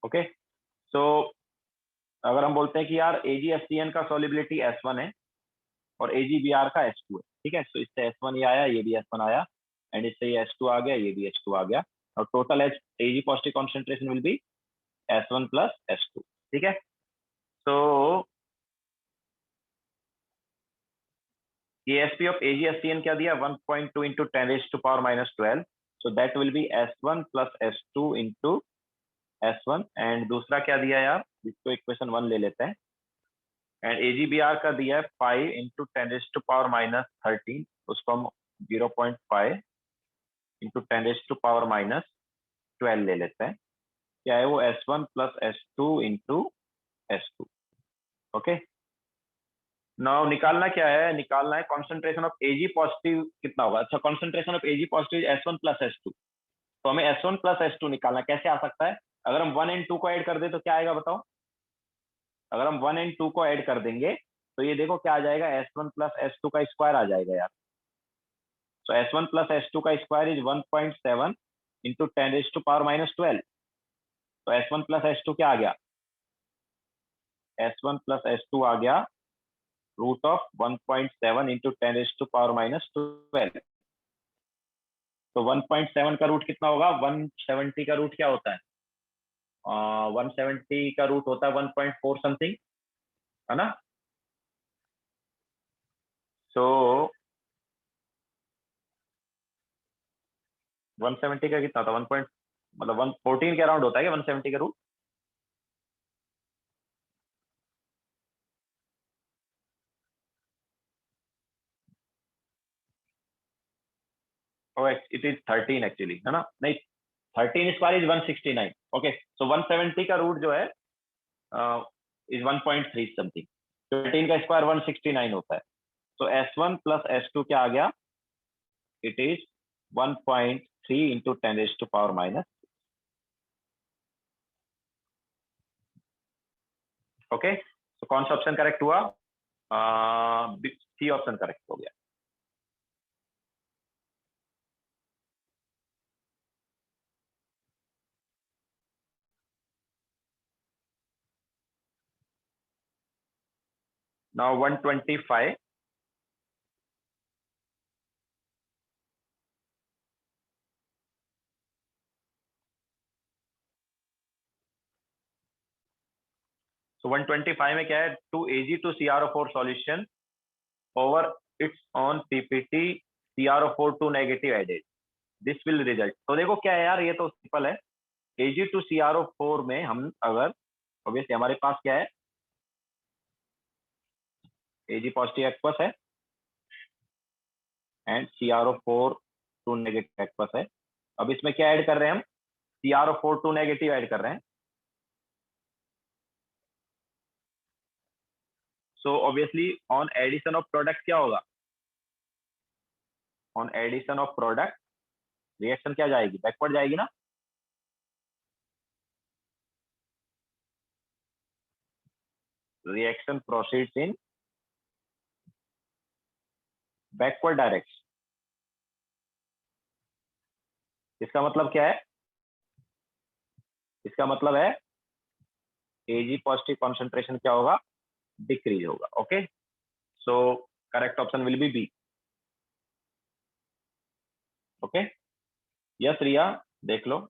ओके, सो अगर हम बोलते हैं कि यार AgSCN का सॉल्युबिलिटी S1 है और AgBr का S2 है, ठीक है, तो इससे S1 ये आया, ये भी S1 आया, एंड इससे ये S2 आ गया, ये भी S2 आ गया, और total Ag positive concentration will B S1 plus S2। ठीक है, so KSP of AgSCN क्या दिया? 1.2 into 10⁻⁻12। so that will be S1 plus S2 into S1 and दूसरा क्या दिया है यार, इसको इक्वेशन 1 ले लेते हैं। एंड AgBr का दिया है 5 इंटू 10⁻⁻13, उसको हम 0.5 इंटू 10⁻⁻12 ले लेते हैं। क्या है वो, S1 plus S2 into S2। Okay, now निकालना क्या है, निकालना है कॉन्सेंट्रेशन ऑफ Ag पॉजिटिव कितना होगा। अच्छा, concentration of Ag positive S1 plus S2, तो हमें S1 प्लस S2 निकालना, कैसे आ सकता है, अगर हम 1 एंड 2 को ऐड कर दे तो क्या आएगा बताओ। अगर हम 1 एंड 2 को ऐड कर देंगे तो ये देखो क्या आ जाएगा, S1 प्लस S2 का स्क्वायर आ जाएगा यार। सो S1 प्लस S2 का स्क्वायर इज 1.7 इंटू 10⁻⁻12। तो S1 प्लस S2 क्या आ गया, S1 प्लस S2 आ गया रूट ऑफ 1.7 इंटू 10⁻⁻12। तो 1.7 का रूट कितना होगा, 170 का रूट क्या होता है, 170 का रूट होता है 1.4 समथिंग, है ना। सो 170 का कितना था, 1 पॉइंट मतलब 114 के अराउंड होता है क्या 170 का रूट। इट इज 13 एक्चुअली, है ना, नहीं 13 स्क्वायर इज 169। ओके, सो 170 का रूट जो है इज 1.3 समथिंग, 13 का स्क्वायर 169 होता है। तो S1 प्लस S2 क्या आ गया, इट इज 1.3 इंटू 10⁻⁻। ओके, तो कौन सा ऑप्शन करेक्ट हुआ, सी ऑप्शन करेक्ट हो गया। नाउ 125, so 125 में क्या है, to Ag to CrO4 solution over its own PPT CrO4 to negative added, this will result। तो देखो क्या है यार, ये तो सिंपल है। Ag to CrO4 में हम अगर ऑब्वियसली हमारे पास क्या है, Ag पॉजिटिव एक्वस है and CrO4 two negative aqueous है। अब इसमें क्या ऐड कर रहे हैं हम, CrO4 टू नेगेटिव ऐड कर रहे हैं। So obviously on addition of product क्या होगा, on addition of product reaction क्या जाएगी, बैकवर्ड जाएगी ना। Reaction proceeds in backward direction. इसका मतलब क्या है, इसका मतलब है Ag पॉजिटिव कॉन्सेंट्रेशन क्या होगा, डिक्रीज होगा। Okay, so correct option will be B. Okay, yes Riya, देख लो।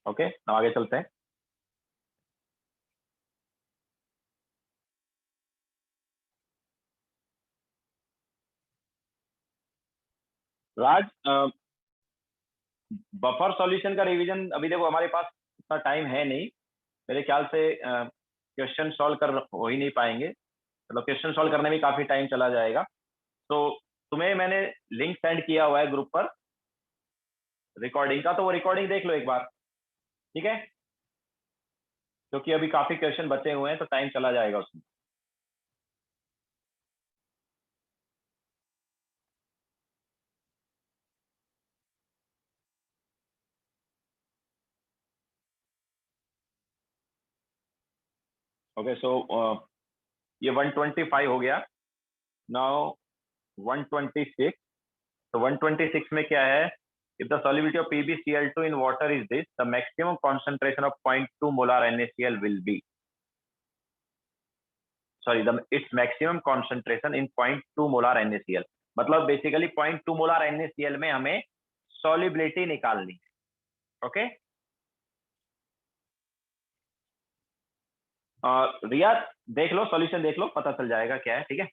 ओके, now आगे चलते हैं। राज, बफर सॉल्यूशन का रिवीजन अभी देखो हमारे पास इतना टाइम है नहीं, मेरे ख्याल से क्वेश्चन सॉल्व कर हो ही नहीं पाएंगे, मतलब क्वेश्चन सॉल्व करने में काफी टाइम चला जाएगा। तो तुम्हें मैंने लिंक सेंड किया हुआ है ग्रुप पर रिकॉर्डिंग का, तो वो रिकॉर्डिंग देख लो एक बार, ठीक है, क्योंकि अभी काफी क्वेश्चन बचे हुए हैं तो टाइम चला जाएगा उसमें। ओके, सो ये 125 हो गया। नाउ 126, तो 126 में क्या है, if the solubility of PbCl2 in water is this, the maximum concentration of 0.2 molar NaCl will be, sorry, its maximum concentration in 0.2 molar NaCl, मतलब बेसिकली 0.2 molar NaCl में हमें solubility निकालनी है। ओके, रिया देख लो, सॉल्यूशन देख लो, पता चल जाएगा क्या है। ठीक है,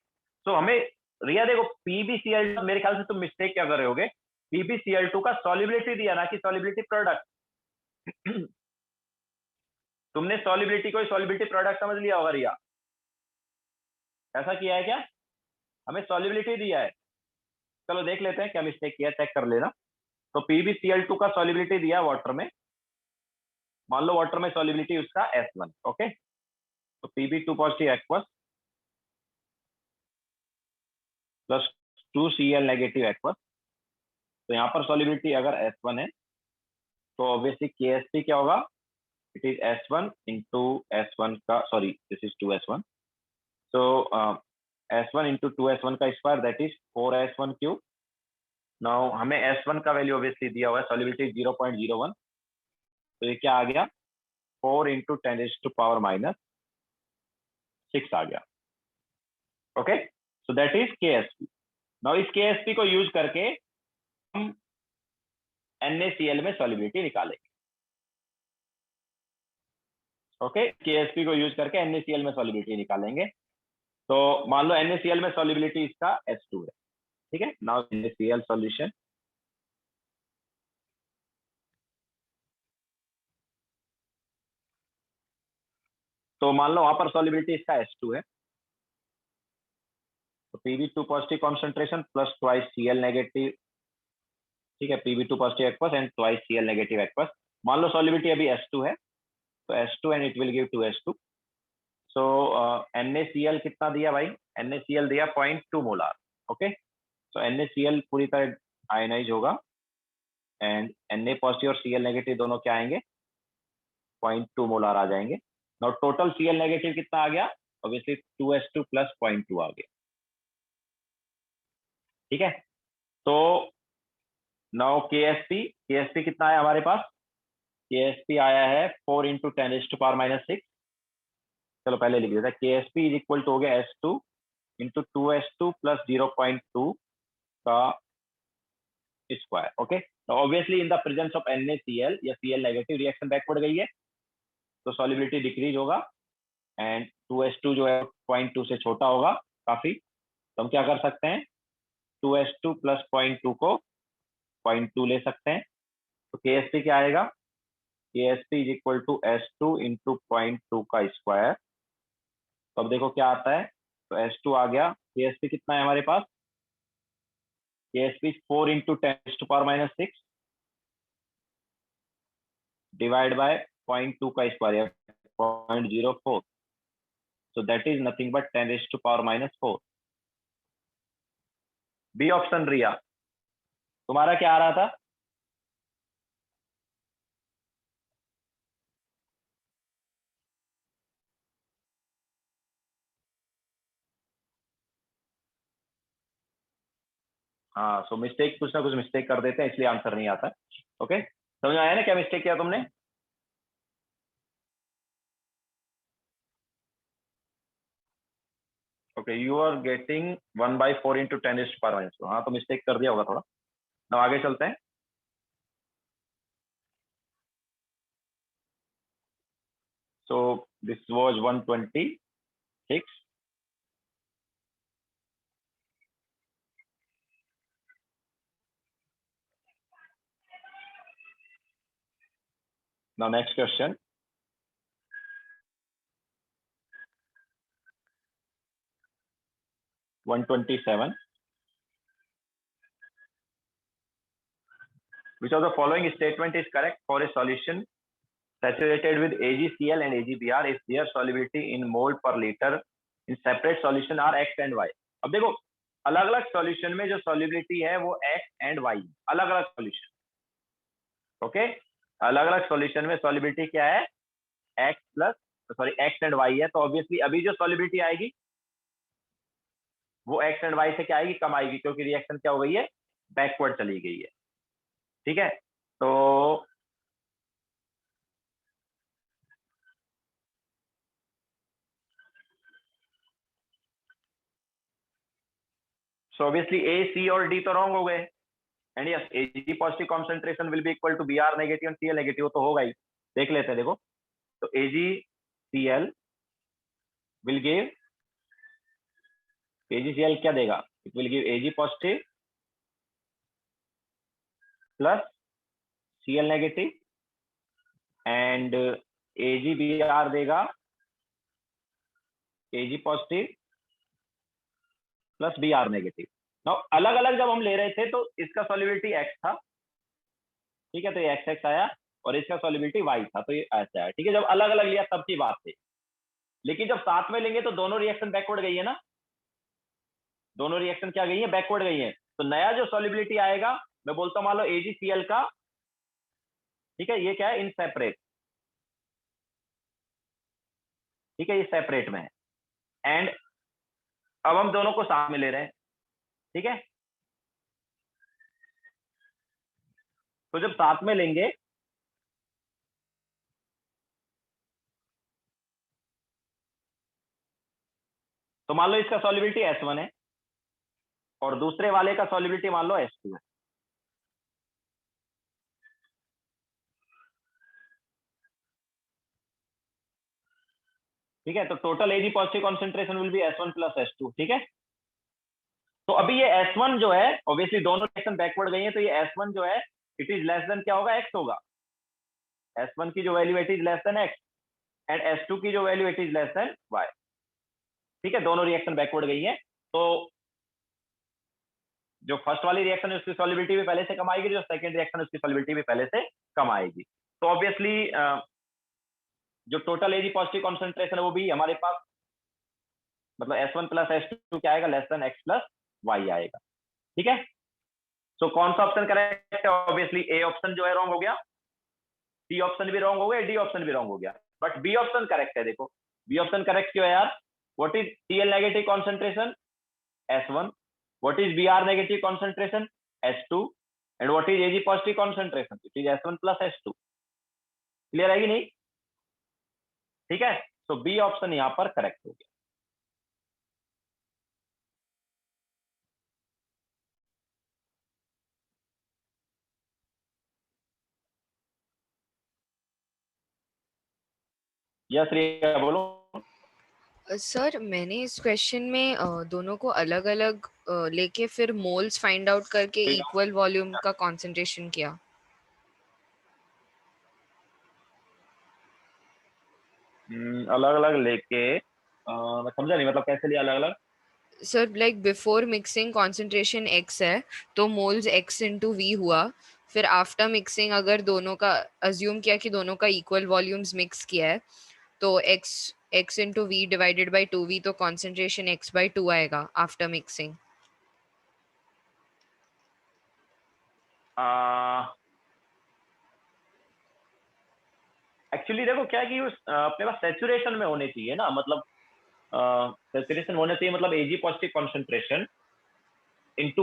तो हमें रिया देखो, PbCl2, मेरे ख्याल से तुम मिस्टेक क्या कर रहे होगे, PbCl2 का सॉल्युबिलिटी दिया ना कि सॉल्युबिलिटी प्रोडक्ट। तुमने सॉल्युबिलिटी को सॉल्युबिलिटी प्रोडक्ट समझ लिया होगा रिया, ऐसा किया है क्या? हमें सॉल्युबिलिटी दिया है, चलो देख लेते हैं क्या मिस्टेक किया, चेक कर लेना। तो PbCl2 का सॉल्युबिलिटी दिया वाटर में, मान लो वाटर में सॉल्युबिलिटी उसका S1। ओके, तो Pb2 positive aqueous plus 2Cl negative aqueous, तो यहाँ पर सॉल्युबिलिटी अगर S1 है तो ऑब्वियसली KSP क्या होगा, it is S1 into S1 का, sorry this is 2S1, so S1 into 2S1 का square that is 4S1 cube. Now हमें S1 का वैल्यू ऑब्वियसली दिया हुआ है, सॉल्युबिलिटी 0.01, तो ये क्या आ गया, 4 इंटू 10⁻⁶ आ गया। Okay, so that is KSP। Now इस KSP को यूज करके हम NaCl में सॉल्युबिलिटी निकालेंगे। ओके, KSP को यूज करके NaCl में सॉल्युबिलिटी निकालेंगे। तो मान लो NaCl में सॉल्युबिलिटी इसका S2 है। ठीक है, नाउ NaCl सॉल्यूशन, तो मान लो वहां पर सॉल्युबिलिटी इसका S2 है, तो Pb2 positive concentration plus twice Cl negative. ठीक है, Pb2 positive aqueous and twice Cl negative aqueous. मान लो सॉल्युबिलिटी अभी S2 है, तो S2 and it will give 2S2। So NaCl कितना दिया भाई, NaCl दिया 0.2 मोलार। ओके, तो NaCl पूरी तरह आयनाइज होगा एंड Na पॉजिटिव और Cl नेगेटिव दोनों क्या आएंगे, 0.2 मोलार आ जाएंगे। नाउ टोटल Cl नेगेटिव कितना आ गया, ऑब्वियसली 2S2 प्लस 0.2 आ गया। ठीक है, तो नाउ KSP कितना है हमारे पास, KSP आया है 4 इंटू 10⁻⁶। चलो पहले लिख देते हैं, KSP इज इक्वल टू हो गया S2 इंटू 2S2 प्लस 0.2 का स्क्वायर। ओके, तो obviously in the presence of NaCl या Cl नेगेटिव रिएक्शन बैकवर्ड गई है, तो सॉल्युबिलिटी डिक्रीज होगा एंड 2S2 जो है 0.2 से छोटा होगा काफी, तो हम क्या कर सकते हैं, 2S2 प्लस 0.2 को 0.2 ले सकते हैं। तो KSP क्या आएगा, KSP is equal to S2 into 0.2 का स्क्वायर। तो अब देखो क्या आता है, तो S2 आ गया, KSP कितना है हमारे पास, KSP 4 इंटू 10⁻⁶ डिवाइड बाय 0.2 का square 0.04, so that is nothing but 10⁻⁴। B option Riya, तुम्हारा क्या आ रहा था, हाँ, सो मिस्टेक, कुछ ना कुछ मिस्टेक कर देते हैं इसलिए आंसर नहीं आता। ओके, समझ आया ना क्या मिस्टेक किया तुमने। Okay, you are getting 1/4 into 10⁻⁴। हाँ, तो मिस्टेक कर दिया होगा थोड़ा। ना आगे चलते हैं। So this was 126। Now next question, one 127, which of the following statement is correct for a solution saturated with AgCl and AgBr if their solubility in mole per liter in separate solution are X and Y। अब देखो, अलग अलग सॉल्यूशन में जो सॉल्युबिलिटी है वो X एंड Y, अलग अलग सॉल्यूशन। ओके, अलग अलग सॉल्यूशन में सॉल्युबिलिटी क्या है, X plus, sorry X and Y है, तो ऑब्वियसली अभी जो सॉल्युबिलिटी आएगी वो एक्स एंड वाई से क्या आएगी, कम आएगी, क्योंकि रिएक्शन क्या हो गई है, बैकवर्ड चली गई है। ठीक है, तो सो ऑब्वियसली ए, सी और डी तो रॉन्ग हो गए, and yes Ag positive concentration will be equal to Br negative and Cl negative, तो होगा ही। देख लेते हैं, देखो, तो AgCl विल गिव, AgCl क्या देगा, it will give Ag positive plus Cl negative and AgBr देगा Ag positive plus Br negative. Now अलग अलग जब हम ले रहे थे तो इसका सॉल्युबिलिटी x था, ठीक है, तो ये XX आया, और इसका सॉल्युबिलिटी y था, तो ये ऐसा है। ठीक है, जब अलग अलग लिया तब की बात थी, लेकिन जब साथ में लेंगे तो दोनों रिएक्शन बैकवर्ड गई है ना, दोनों रिएक्शन क्या गई है, बैकवर्ड गई है। तो नया जो सॉल्युबिलिटी आएगा, मैं बोलता हूं मान लो AgCl का, ठीक है, ये क्या है, इन सेपरेट, ठीक है, ये सेपरेट में है, एंड अब हम दोनों को साथ में ले रहे हैं। ठीक है, तो जब साथ में लेंगे तो मान लो इसका सॉल्युबिलिटी S1 है और दूसरे वाले का सॉल्युबिलिटी मान लो S2 है। ठीक है, तो total Ag positive concentration will B S1 plus S2। ठीक है, तो अभी ये S1 जो है, ऑब्वियसली दोनों रिएक्शन बैकवर्ड गई है, तो ये S1 जो है इट इज लेस देन क्या होगा, X होगा। S1 की जो value it is less than X, and S2 की जो value it is less than Y। ठीक है, दोनों रिएक्शन बैकवर्ड गई है, तो जो फर्स्ट वाली रिएक्शन है उसकी सॉल्युबिलिटी भी पहले से कम आएगी, जो सेकंड रिएक्शन है उसकी सॉल्युबिलिटी भी पहले से कम आएगी। तो ऑब्वियसली जो टोटल Ag पॉजिटिव कॉन्सेंट्रेशन है वो भी हमारे पास, मतलब S1 प्लस S2 क्या आएगा, less than X plus Y आएगा। ठीक है, तो कौन सा ऑप्शन करेक्ट है, ऑब्वियसली ए ऑप्शन जो है रॉन्ग हो गया, सी ऑप्शन भी रॉन्ग हो गया, डी ऑप्शन भी रॉन्ग हो गया, बट बी ऑप्शन करेक्ट है। देखो बी ऑप्शन करेक्ट क्यों है यार, what is Cl negative concentration, S1, what is Br negative concentration, S2, and what is Ag positive concentration, it is S1 plus S2। Clear है कि नहीं? ठीक है, तो बी ऑप्शन यहां पर करेक्ट हो गया। यस रिया बोलो। सर मैंने इस क्वेश्चन में दोनों को अलग अलग लेके फिर मोल्स फाइंड आउट करके इक्वल वॉल्यूम का कंसंट्रेशन किया। अलग अलग लेके मैं समझा नहीं, मतलब कैसे लिया अलग अलग? Sir like before mixing concentration x है तो मोल्स x इंटू वी हुआ, फिर आफ्टर मिक्सिंग अगर दोनों का अज्यूम किया कि दोनों का इक्वल वॉल्यूम्स मिक्स किया है तो x into v divided by 2v, तो कंसंट्रेशन x बाई 2 आएगा आफ्टर मिक्सिंग। एक्चुअली देखो क्या है कि अपने पास सेचुरेशन में होने चाहिए ना, मतलब सेचुरेशन होने चाहिए, मतलब Ag positive concentration into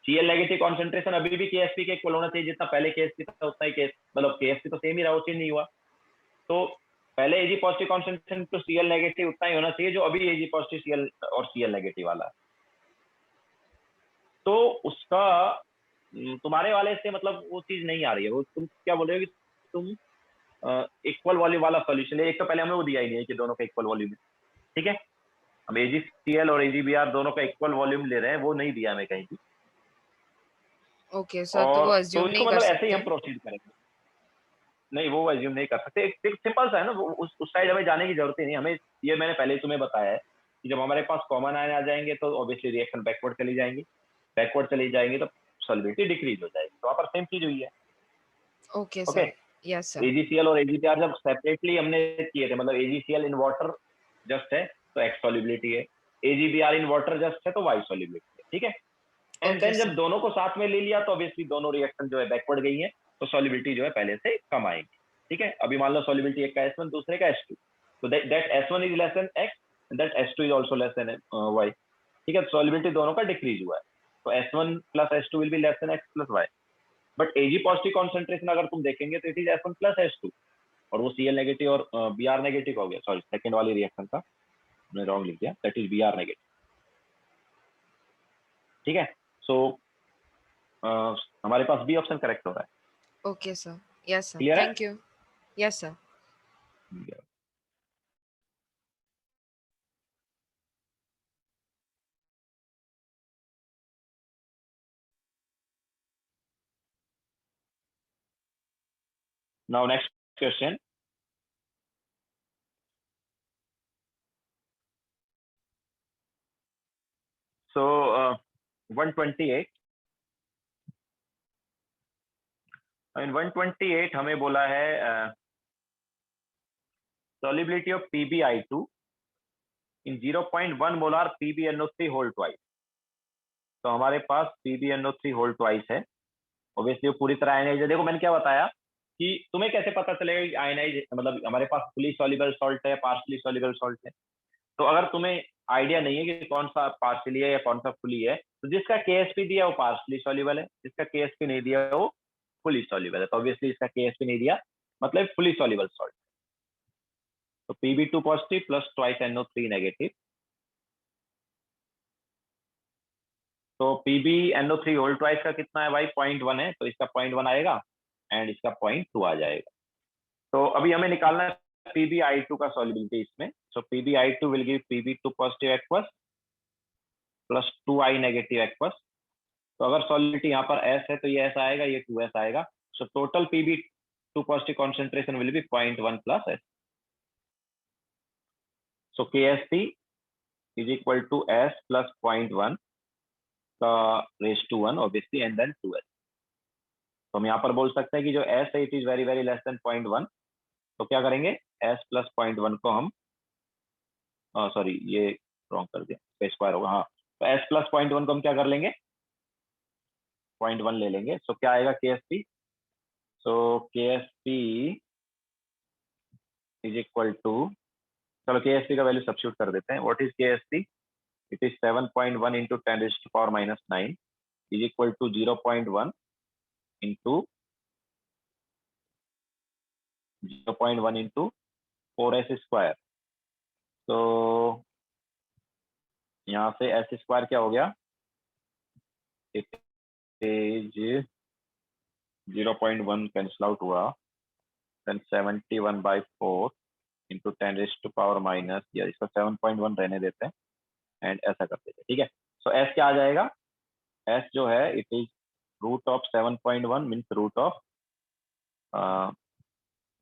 Cl negative concentration अभी भी KSP के इक्वल होना चाहिए, जितना पहले KSP था उतना ही KS, मतलब KSP तो सेम ही रहा, वो चेंज नहीं हुआ। तो पहले Ag positive concentration to Cl negative उतना ही होना चाहिए जो अभी Ag पॉजिटिव Cl और Cl नेगेटिव वाला है। तो उसका तुम्हारे वाले से मतलब वो चीज नहीं आ रही है। वो तुम क्या बोल रहे हो कि तुम इक्वल वॉल्यूम वाला सॉल्यूशन है, एक तो पहले हमें वो दिया ही नहीं है कि दोनों का इक्वल वॉल्यूम है। ठीक है, हम AgCl और AgBr दोनों का इक्वल वॉल्यूम ले रहे हैं, वो नहीं दिया हमें कहीं भी। ओके सर, तो वो और तो अज्यूम इसको नहीं कर मतलब ऐसे ही हम सकते। प्रोसीड करेंगे। नहीं, वो एज्यूम नहीं कर सकते, एक सिंपल सा है ना, वो उस साइड हमें जाने की जरूरत ही नहीं। हमें ये मैंने पहले ही तुम्हें बताया है कि जब हमारे पास कॉमन आयन आ जाएंगे तो ऑब्वियसली रिएक्शन बैकवर्ड चली जाएंगी, बैकवर्ड चली जाएंगी तो सॉल्युबिलिटी डिक्रीज हो जाएगी। तो वहां पर सेम चीज हुई है। Okay okay, sir, yes sir. AgCl और AgBr जब सेपरेटली हमने किए थे, मतलब AgCl इन वाटर जस्ट है तो X सॉल्युबिलिटी है, AgBr इन वाटर जस्ट है तो Y सॉल्युबिलिटी है। ठीक है, एंड ओके देन जब सर। दोनों को साथ में ले लिया तो ऑब्वियसली दोनों रिएक्शन जो है बैकवर्ड गई है, तो सॉल्युबिलिटी जो है पहले से कम आएगी। ठीक है, अभी मान लो सॉल्युबिलिटी एक का S1 दूसरे का S2, तो that S1 is less than X, that S2 is also less than Y। ठीक है, सॉल्युबिलिटी दोनों का डिक्रीज हुआ है, तो S1 plus S2 will be less than X plus y. But Ag positive concentration अगर तुम देखेंगे तो it is S1 plus S2, और वो Cl नेगेटिव और Br नेगेटिव हो गया, सॉरी सेकंड वाली रिएक्शन का मैंने रॉन्ग लिख दिया, दैट इज Br नेगेटिव। ठीक है, सो हमारे पास बी ऑप्शन करेक्ट हो रहा है। Okay sir, yes sir, clear है? Thank you. Yes sir. Now next question. So 128. In 128 हमें बोला है solubility of PbI2 in 0.1 molar PbNO3 whole twice. तो हमारे पास PbNO3 whole twice है, ऑब्वियसली वो पूरी तरह आयनाइज है। देखो मैंने क्या बताया कि तुम्हें कैसे पता चलेगा कि आयनाइज, मतलब हमारे पास फुली सॉल्युबल सॉल्ट है, पार्शली सॉल्युबल सॉल्ट है। तो अगर तुम्हें आइडिया नहीं है कि कौन सा पार्शली है या कौन सा फुली है, तो जिसका केएसपी दिया वो पार्शली सॉल्युबल है, जिसका केएसपी नहीं दिया वो फुली सॉल्युबल है। तो ऑब्वियसली इसका केएसपी नहीं दिया, मतलब फुली सॉल्युबल सॉल्ट। तो Pb2 positive plus twice NO3 negative, तो PbNO3 होल ट्वाइस का कितना है भाई, 0.1 है, तो इसका 0.1 आएगा एंड इसका 0.2 आ जाएगा। तो अभी हमें निकालना है PbI2 का सॉल्युबिलिटी इसमें। सो PbI2 will give Pb2 positive aqueous plus 2I negative aqueous. तो अगर सॉल्युबिलिटी यहाँ पर S है तो ये S आएगा, ये 2S आएगा। So total Pb2 positive concentration will be 0.1 plus S। So KSP is equal to S plus 0.1 का raise to 1 obviously and then 2S। तो हम यहाँ पर बोल सकते हैं कि जो S है it is very very less than 0.1। तो क्या करेंगे, S प्लस 0.1 को हम, सॉरी ये रॉन्ग कर दिया, स्क्वायर होगा, हाँ। तो S प्लस 0.1 को हम क्या कर लेंगे, 0.1 ले लेंगे। सो क्या आएगा KSP, so KSP is equal to, चलो KSP का वैल्यू सब्स्टिट्यूट कर देते हैं। What is KSP, it is 7.1 into 10⁻⁹ is equal to 0.1 into 0.1 into 4S square. तो यहाँ से S स्क्वायर क्या हो गया, इट इज 0.1 कैंसिल आउट हुआ, देन 71/4 इंटू 10⁻⁻, या इसका 7.1 रहने देते हैं एंड ऐसा कर देते हैं। ठीक है, सो S क्या आ जाएगा, S जो है it is root of 7.1 means root of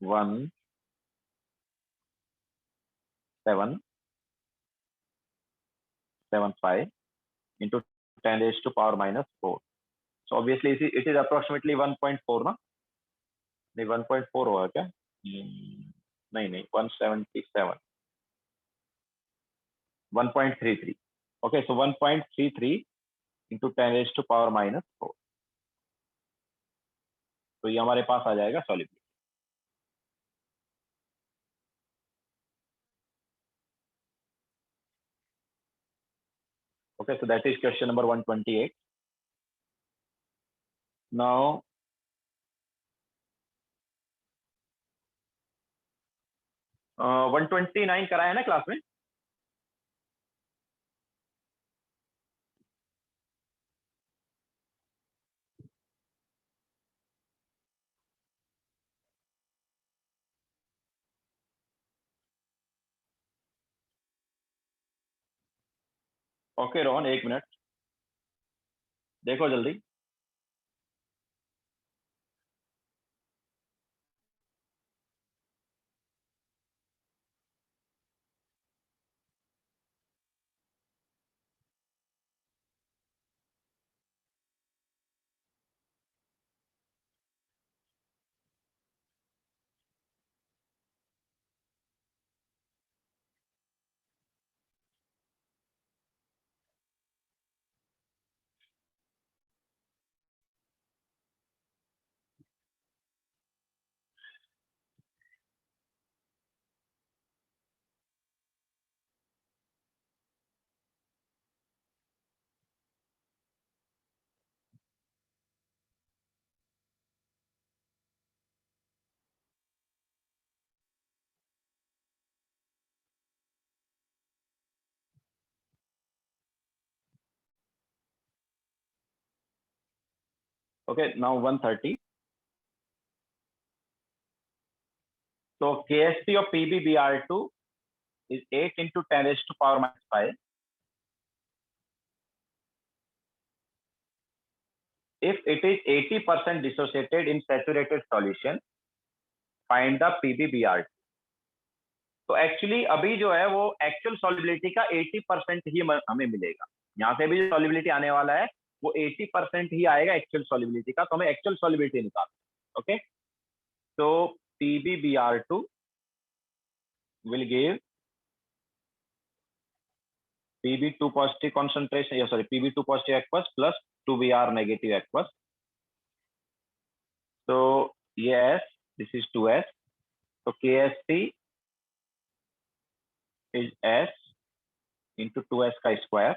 1775 into 10⁻⁻4। So obviously it is approximately 1.4 ना, नहीं 1.4 होगा क्या, नहीं नहीं 177, 1.33। ओके, सो 1.33 इंटू 10⁻⁻4। तो ये हमारे पास आ जाएगा solubility. Okay, so that is question number 128। Now 129 कराया है ना क्लास में। ओके रोहन, एक मिनट देखो जल्दी। Okay, now 130. So KSP of PbBr2 is 8 into 10 raised to power minus 5. If it is 80% dissociated in saturated solution, find the PbBr2. तो एक्चुअली अभी जो है वो एक्चुअल सॉल्युबिलिटी का 80% ही हमें मिलेगा। यहाँ से भी जो सॉल्युबिलिटी आने वाला है वो 80% ही आएगा एक्चुअल सॉल्युबिलिटी का, तो हमें एक्चुअल सॉल्युबिलिटी निकालना। ओके, तो PbBr2 will give Pb2 positive concentration, Pb2 positive aqueous plus 2Br negative aqueous. So yes, this is 2S. So KSP is S into 2S का स्क्वायर।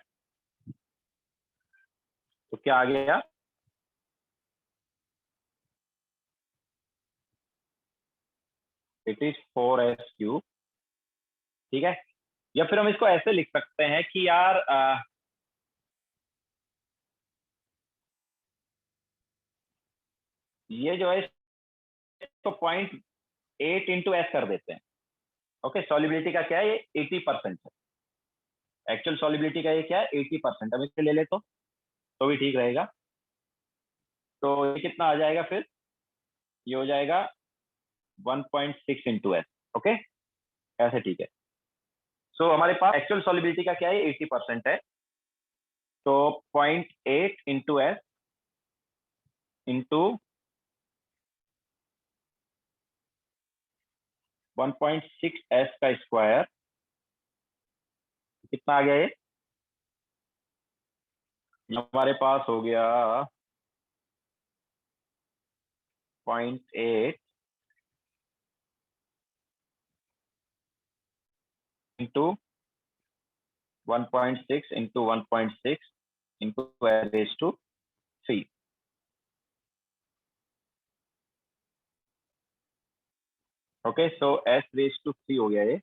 तो क्या आ गया? It is 4S cube. ठीक है, या फिर हम इसको ऐसे लिख सकते हैं कि यार ये जो है तो 0.8 इंटू एस कर देते हैं। ओके, सॉल्युबिलिटी का क्या है, ये 80% है। एक्चुअल सॉल्युबिलिटी का ये क्या है, 80%। अब इससे ले ले तो भी ठीक रहेगा। तो ये कितना आ जाएगा फिर, ये हो जाएगा 1.6 इंटू एस। ओके, ऐसे ठीक है। सो हमारे पास एक्चुअल सॉल्युबिलिटी का क्या है, 80% है। तो 0.8 इंटू एस इंटू 1.6 एस का स्क्वायर, कितना आ गया ये हमारे पास हो गया 0.8 into 1.6 into 1.6 into raise to 3। Okay, so S raise to 3 हो गया ये।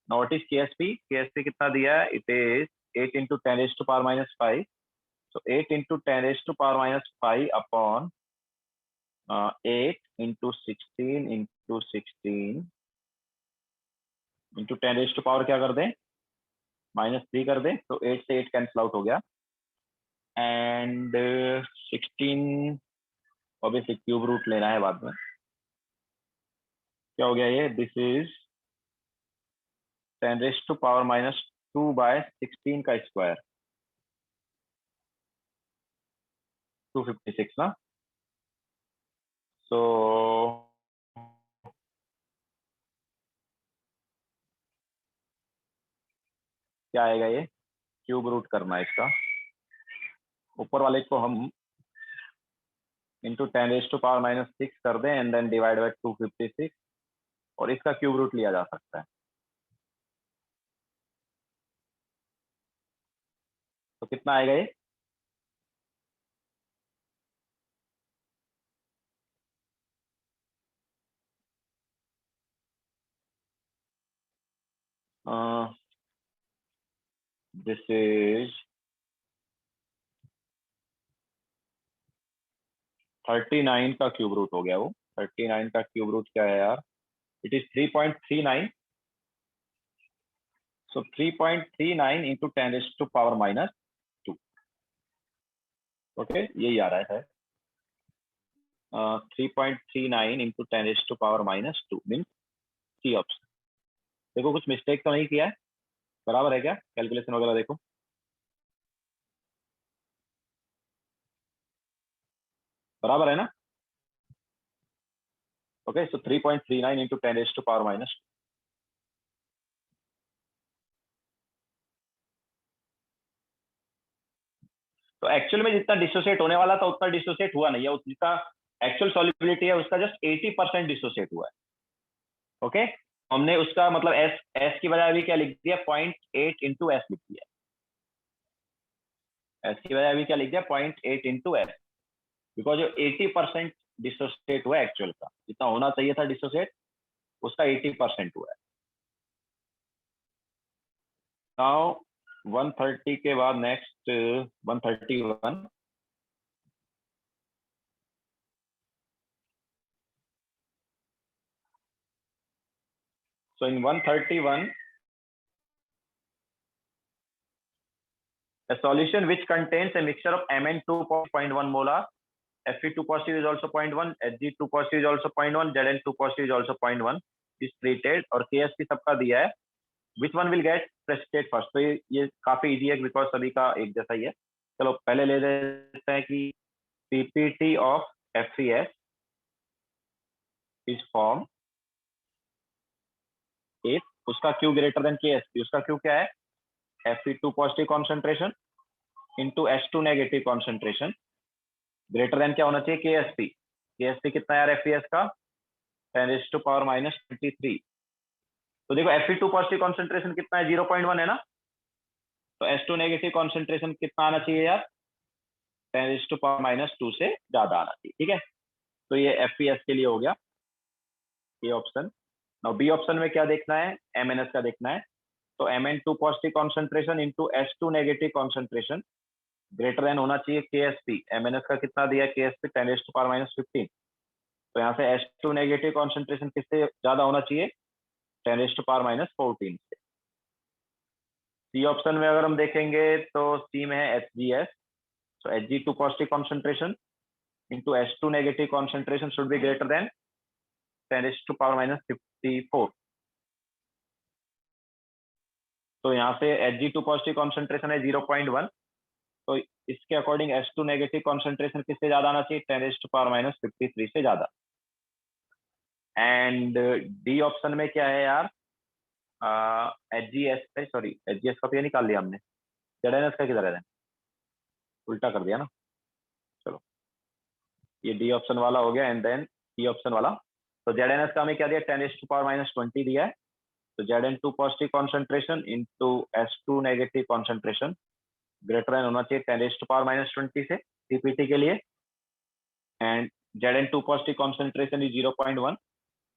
Now what is KSP? KSP कितना दिया है, it is 8 into 10 raise to power minus 5। So 8 into 10 raise to power minus 5 upon 8 into 16 into 16 into 10 raise to power क्या कर दें, -3 कर दें। तो 8 से 8 कैंसिल आउट हो गया एंड 16 ऑब्वियसली क्यूब रूट लेना है बाद में। क्या हो गया ये, this is 10 raise to power minus 2 by 16 का स्क्वायर, 256 ना। सो क्या आएगा, ये क्यूब रूट करना है इसका। ऊपर वाले को हम into 10 raise to power minus 6 कर दें एंड देन डिवाइड बाय 256, और इसका क्यूब रूट लिया जा सकता है। तो कितना आएगा ये, दिस इज 39 का क्यूब रूट हो गया वो। 39 का क्यूब रूट क्या है यार, it is 3.39। So 3.39 into 10 raise to power minus 2। Okay, यही आ रहा है 3.39 into 10 raise to power minus 2 mean C option. देखो कुछ मिस्टेक तो नहीं किया है, बराबर है क्या, कैलकुलेशन वगैरह देखो। बराबर है ना। Okay, so 3.39 into 10 raise to power minus. तो एक्चुअल में जितना डिसोसिएट होने वाला था उतना डिसोसिएट हुआ नहीं है, जितना एक्चुअल सॉल्युबिलिटी है उसका जस्ट 80% डिसोसिएट हुआ है। ओके, हमने उसका मतलब एस एस की बजाय अभी क्या लिख दिया, 0.8 इंटू एस लिख दिया। एस की बजाय अभी क्या लिख दिया, 0.8 इंटू एस, बिकॉज जो 80% डिसोसिएट हुआ है एक्चुअल का, जितना होना चाहिए था डिसोसिएट उसका 80% हुआ है। नाउ 130 के बाद next 131। So in 131, a solution which contains a mixture of Mn 2.1 molar, Fe2 positive is also 0.1, Hg2 positive is also 0.1, Zn2 positive is also 0.1 is treated और KSP सबका दिया है. Which one will get precipitate first? तो ये काफी इजी है बिकॉज सभी का एक जैसा ही है. चलो पहले ले लेते हैं कि PPT of FES is formed if उसका Q greater than KSP. उसका Q क्या है? Fe2 positive concentration into H2 negative concentration greater than क्या होना चाहिए? KSP. KSP कितना है यार FES का? 10⁻⁻23. तो देखो Fe2 पॉजिटिव कॉन्सेंट्रेशन कितना है? 0.1 है ना. तो H2 नेगेटिव कॉन्सेंट्रेशन कितना आना चाहिए यार? 10⁻⁻2 से ज्यादा आना चाहिए. ठीक है, तो ये FES के लिए हो गया ये ऑप्शन. नाउ बी ऑप्शन में क्या देखना है? MNS का देखना है. तो Mn2 positive concentration into H2 negative concentration greater than होना चाहिए KSP. MNS का कितना दिया है? KSP 10⁻⁻15. तो यहाँ से H2 नेगेटिव कॉन्सेंट्रेशन किससे ज्यादा होना चाहिए? 10⁻⁻14 से. सी ऑप्शन में अगर हम देखेंगे तो सी में है HGS. So Hg2 positive concentration into H2 negative concentration should be greater than 10⁻⁻54. तो यहाँ से Hg2 पॉजिटिव कॉन्सेंट्रेशन है 0.1. तो इसके अकॉर्डिंग H2 नेगेटिव कॉन्सेंट्रेशन किससे ज्यादा आना चाहिए? 10⁻⁻53 से ज्यादा. एंड डी ऑप्शन में क्या है यार? HGS सॉरी HGS का तो ये निकाल लिया हमने. ZNS का किधर है? उल्टा कर दिया ना. चलो ये डी ऑप्शन वाला हो गया एंड देन सी ऑप्शन वाला. तो ZNS का हमें क्या दिया? 10⁻⁻20 दिया है. तो Zn2 positive concentration into H2 negative concentration greater than होना चाहिए 10⁻⁻20 से CPT के लिए. And Zn2 positive concentration is 0.1.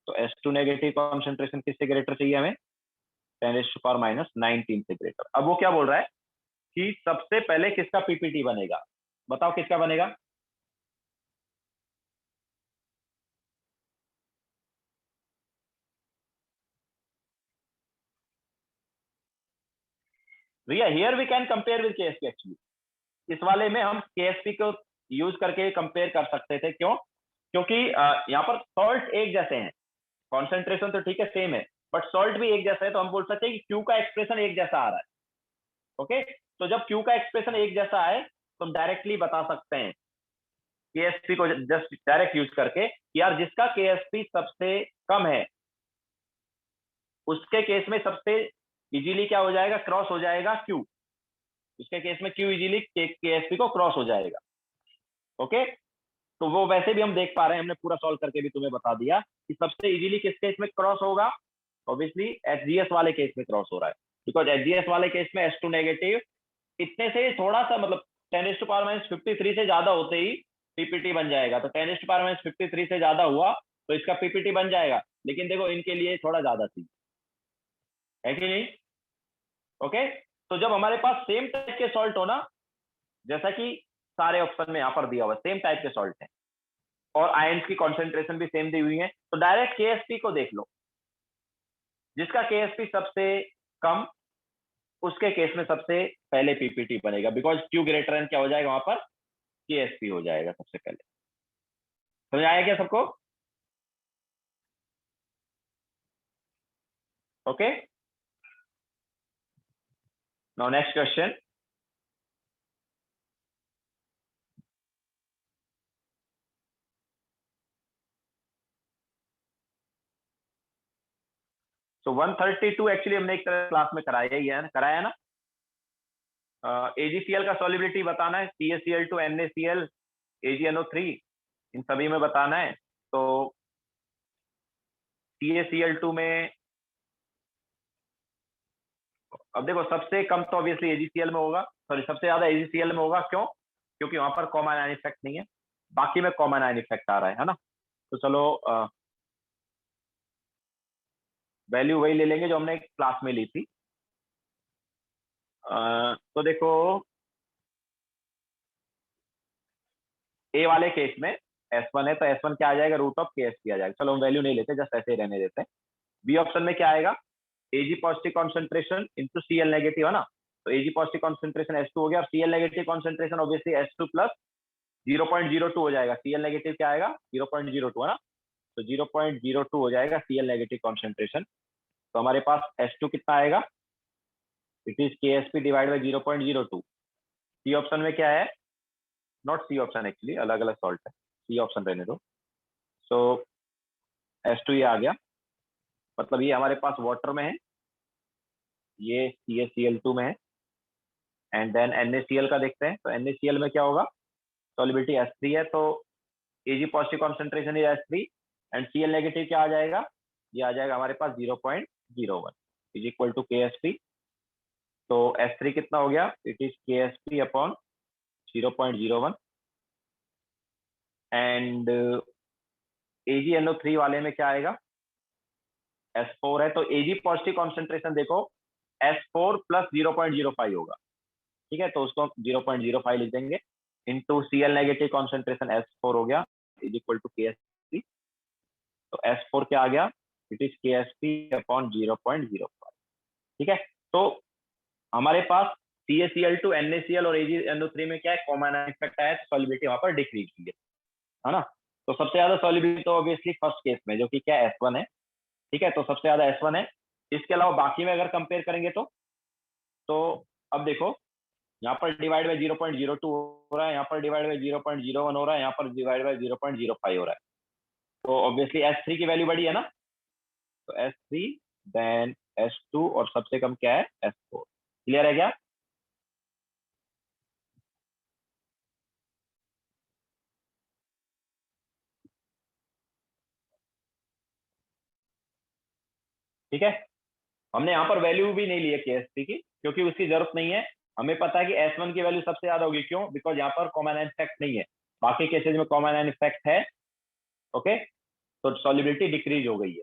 तो H2 नेगेटिव कॉन्सेंट्रेशन किससे ग्रेटर चाहिए हमें? 10⁻⁻19 से ग्रेटर. अब वो क्या बोल रहा है कि सबसे पहले किसका PPT बनेगा? बताओ किसका बनेगा? भैया here we can compare with KSP actually. इस वाले में हम KSP को यूज करके कंपेयर कर सकते थे. क्यों? क्योंकि यहाँ पर सॉल्ट एक जैसे हैं. कॉन्सेंट्रेशन तो ठीक है सेम है बट सॉल्ट भी एक जैसा है. तो हम बोल सकते हैं कि Q का एक्सप्रेशन एक जैसा आ रहा है. ओके, तो जब Q का एक्सप्रेशन एक जैसा आए तो हम डायरेक्टली बता सकते हैं KSP को जस्ट डायरेक्ट यूज करके कि यार जिसका KSP सबसे कम है उसके केस में सबसे इजीली क्या हो जाएगा? क्रॉस हो जाएगा Q. उसके केस में Q इजीली KSP को क्रॉस हो जाएगा. ओके, तो वो वैसे भी हम देख पा रहे हैं. हमने पूरा सॉल्व करके भी तुम्हें बता दिया कि सबसे इजीली किस केस में क्रॉस होगा. ऑब्वियसली HGS वाले केस में क्रॉस हो रहा है बिकॉज HGS वाले केस में H2 नेगेटिव इतने से थोड़ा सा मतलब 10⁻⁻53 से ज्यादा होते ही PPT बन जाएगा. तो 10⁻⁻53 से ज्यादा हुआ तो इसका PPT बन जाएगा. लेकिन देखो इनके लिए थोड़ा ज्यादा थी, है कि नहीं? ओके, तो जब हमारे पास सेम टाइप के सॉल्ट हो ना, जैसा कि सारे ऑप्शन में यहाँ पर दिया हुआ सेम टाइप के सॉल्ट है और आयंस की कॉन्सेंट्रेशन भी सेम दी हुई है, तो डायरेक्ट KSP को देख लो. जिसका KSP सबसे कम उसके केस में सबसे पहले PPT बनेगा बिकॉज Q ग्रेटर देन क्या हो जाएगा? वहां पर KSP हो जाएगा सबसे पहले. समझ आया क्या सबको? Okay, now next question. So 132 actually हमने एक तरह क्लास में कराया ही है, कराया ना. AgCl का सॉल्युबिलिटी बताना है. CaCl2 NaCl AgNO3 इन सभी में बताना है. तो CaCl2 में अब देखो सबसे कम तो ऑब्वियसली AgCl में होगा, सॉरी सबसे ज्यादा AgCl में होगा. क्यों? क्योंकि वहां पर कॉमन आयन इफेक्ट नहीं है, बाकी में कॉमन आयन इफेक्ट आ रहा है ना. तो चलो वैल्यू वही ले लेंगे जो हमने क्लास में ली थी. तो देखो ए वाले केस में S1 है तो S1 क्या आ जाएगा? रूट ऑफ KSP आ जाएगा. चलो हम वैल्यू नहीं लेते, जस्ट ऐसे ही रहने देते हैं. बी ऑप्शन में क्या आएगा, Ag positive concentration into Cl negative है ना, तो Ag पॉजिटिव कॉन्सेंट्रेशन H2 हो गया और Cl negative concentration obviously H2 plus 0.02 हो जाएगा। Cl नेगेटिव क्या आएगा 0.02 है ना, तो 0.02 हो जाएगा Cl नेगेटिव कॉन्सेंट्रेशन। तो हमारे पास H2 कितना आएगा, it is KSP divide by 0.02। C option में क्या है, नॉट सी ऑप्शन एक्चुअली, अलग अलग सॉल्ट है, सी ऑप्शन रहने दो। सो H2 ये आ गया, मतलब ये हमारे पास वाटर में है, ये CaCl2 में है, एंड देन NaCl का देखते हैं। तो NaCl में क्या होगा, सॉलिबिलिटी H3 है, तो Ag positive concentration is H3 and Cl negative क्या आ जाएगा, ये आ जाएगा हमारे पास 0.01 इज इक्वल टू KSP। तो H3 कितना हो गया, it is KSP upon 0.01 and AgNO3 वाले में क्या आएगा, S4 है, तो Ag पॉजिटिव कॉन्सेंट्रेशन देखो S4 प्लस 0.05 होगा, ठीक है, तो उसको 0.05 लिख देंगे into Cl negative concentration S4 हो गया इज इक्वल टू KSP। तो S4 क्या आ गया, इट इज KSP अपॉन 0.05, ठीक है। तो हमारे पास CaCl2 NaCl और AgNO3 में क्या है, कॉमन इफेक्ट आया, तो सॉलिबिलिटी वहां पर डिक्रीज हुई है ना। तो सबसे ज्यादा सॉलिबिलिटी तो ऑब्वियसली फर्स्ट केस में जो कि क्या S1 है, ठीक है, तो सबसे ज्यादा S1 है। इसके अलावा बाकी में अगर कंपेयर करेंगे तो अब देखो यहाँ पर डिवाइड बाय 0.02 हो रहा है, यहाँ पर डिवाइड बाय 0.01 हो रहा है, यहाँ पर डिवाइड बाय 0.05 हो रहा है, तो ऑब्वियसली S3 की वैल्यू बड़ी है ना, तो S3 देन S2 और सबसे कम क्या है S4। क्लियर है क्या, ठीक है। हमने यहाँ पर वैल्यू भी नहीं ली है KSP की, क्योंकि उसकी जरूरत नहीं है, हमें पता है कि S1 की वैल्यू सबसे ज्यादा होगी, क्यों, बिकॉज यहाँ पर कॉमन आयन इफेक्ट नहीं है, बाकी केसेज में कॉमन आयन इफेक्ट है, ओके, तो सॉलिबिलिटी डिक्रीज हो गई है।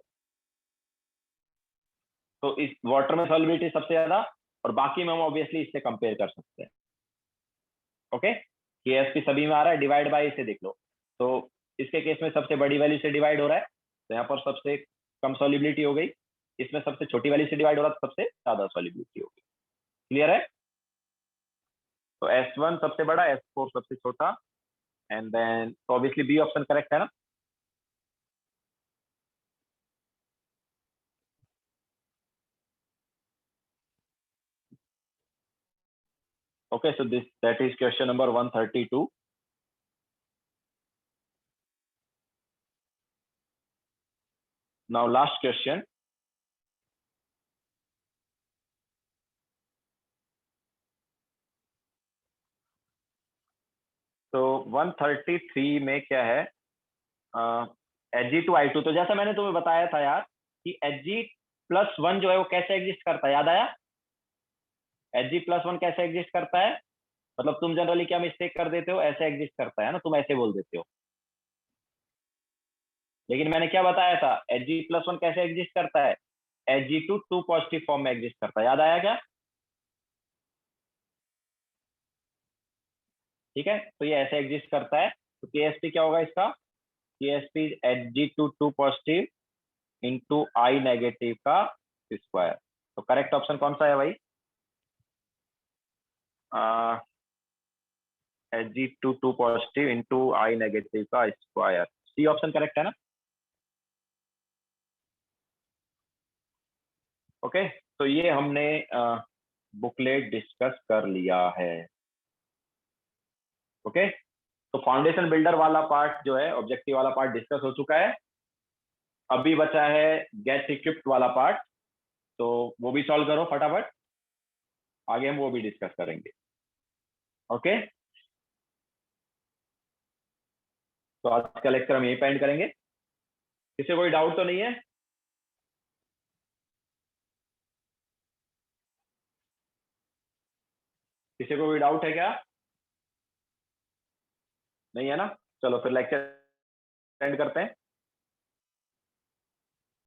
तो इस वाटर में सॉलिबिलिटी सबसे ज्यादा और बाकी में हम ऑब्वियसली इससे कंपेयर कर सकते हैं, ओके। KSP सभी में आ रहा है, डिवाइड बाय इसे देख लो, तो इसके केस में सबसे बड़ी वैल्यू से डिवाइड हो रहा है, तो यहाँ पर सबसे कम सॉलिबिलिटी हो गई, इसमें सबसे छोटी वैल्यू से डिवाइड हो रहा है, तो सबसे ज्यादा सॉलिबिलिटी हो गई। क्लियर है, तो S1 सबसे बड़ा, S4 सबसे छोटा, एंड देन तो ऑब्वियसली बी ऑप्शन करेक्ट है ना। Okay, so that is question number 132. Now last question. तो 133 में क्या है, Hg2I2, तो जैसा मैंने तुम्हें बताया था यार कि Hg+1 जो है वो कैसे एग्जिस्ट करता है, याद आया, Hg+1 कैसे एग्जिस्ट करता है, मतलब तुम जनरली क्या मिस्टेक कर देते हो, ऐसे एग्जिस्ट करता है ना, तुम ऐसे बोल देते हो, लेकिन मैंने क्या बताया था, Hg+1 कैसे एग्जिस्ट करता है, Hg2 टू पॉजिटिव फॉर्म में एग्जिस्ट करता है, याद आया क्या, ठीक है, तो ये ऐसे एग्जिस्ट करता है, तो KSP क्या होगा इसका, KSP Hg2 two positive into I negative का स्क्वायर। तो करेक्ट ऑप्शन कौन सा है भाई, Hg2 two positive into I negative का स्क्वायर, सी ऑप्शन करेक्ट है ना। ओके, तो ये हमने बुकलेट डिस्कस कर लिया है, ओके। तो फाउंडेशन बिल्डर वाला पार्ट जो है, ऑब्जेक्टिव वाला पार्ट डिस्कस हो चुका है, अभी बचा है गेट इक्विप्ड वाला पार्ट, तो वो भी सॉल्व करो फटाफट, आगे हम वो भी डिस्कस करेंगे, ओके। तो आज का लेक्चर हम यहीं पे एंड करेंगे, किसी कोई डाउट तो नहीं है, किसी को कोई डाउट है क्या, नहीं है ना, चलो फिर लेक्चर एंड करते हैं।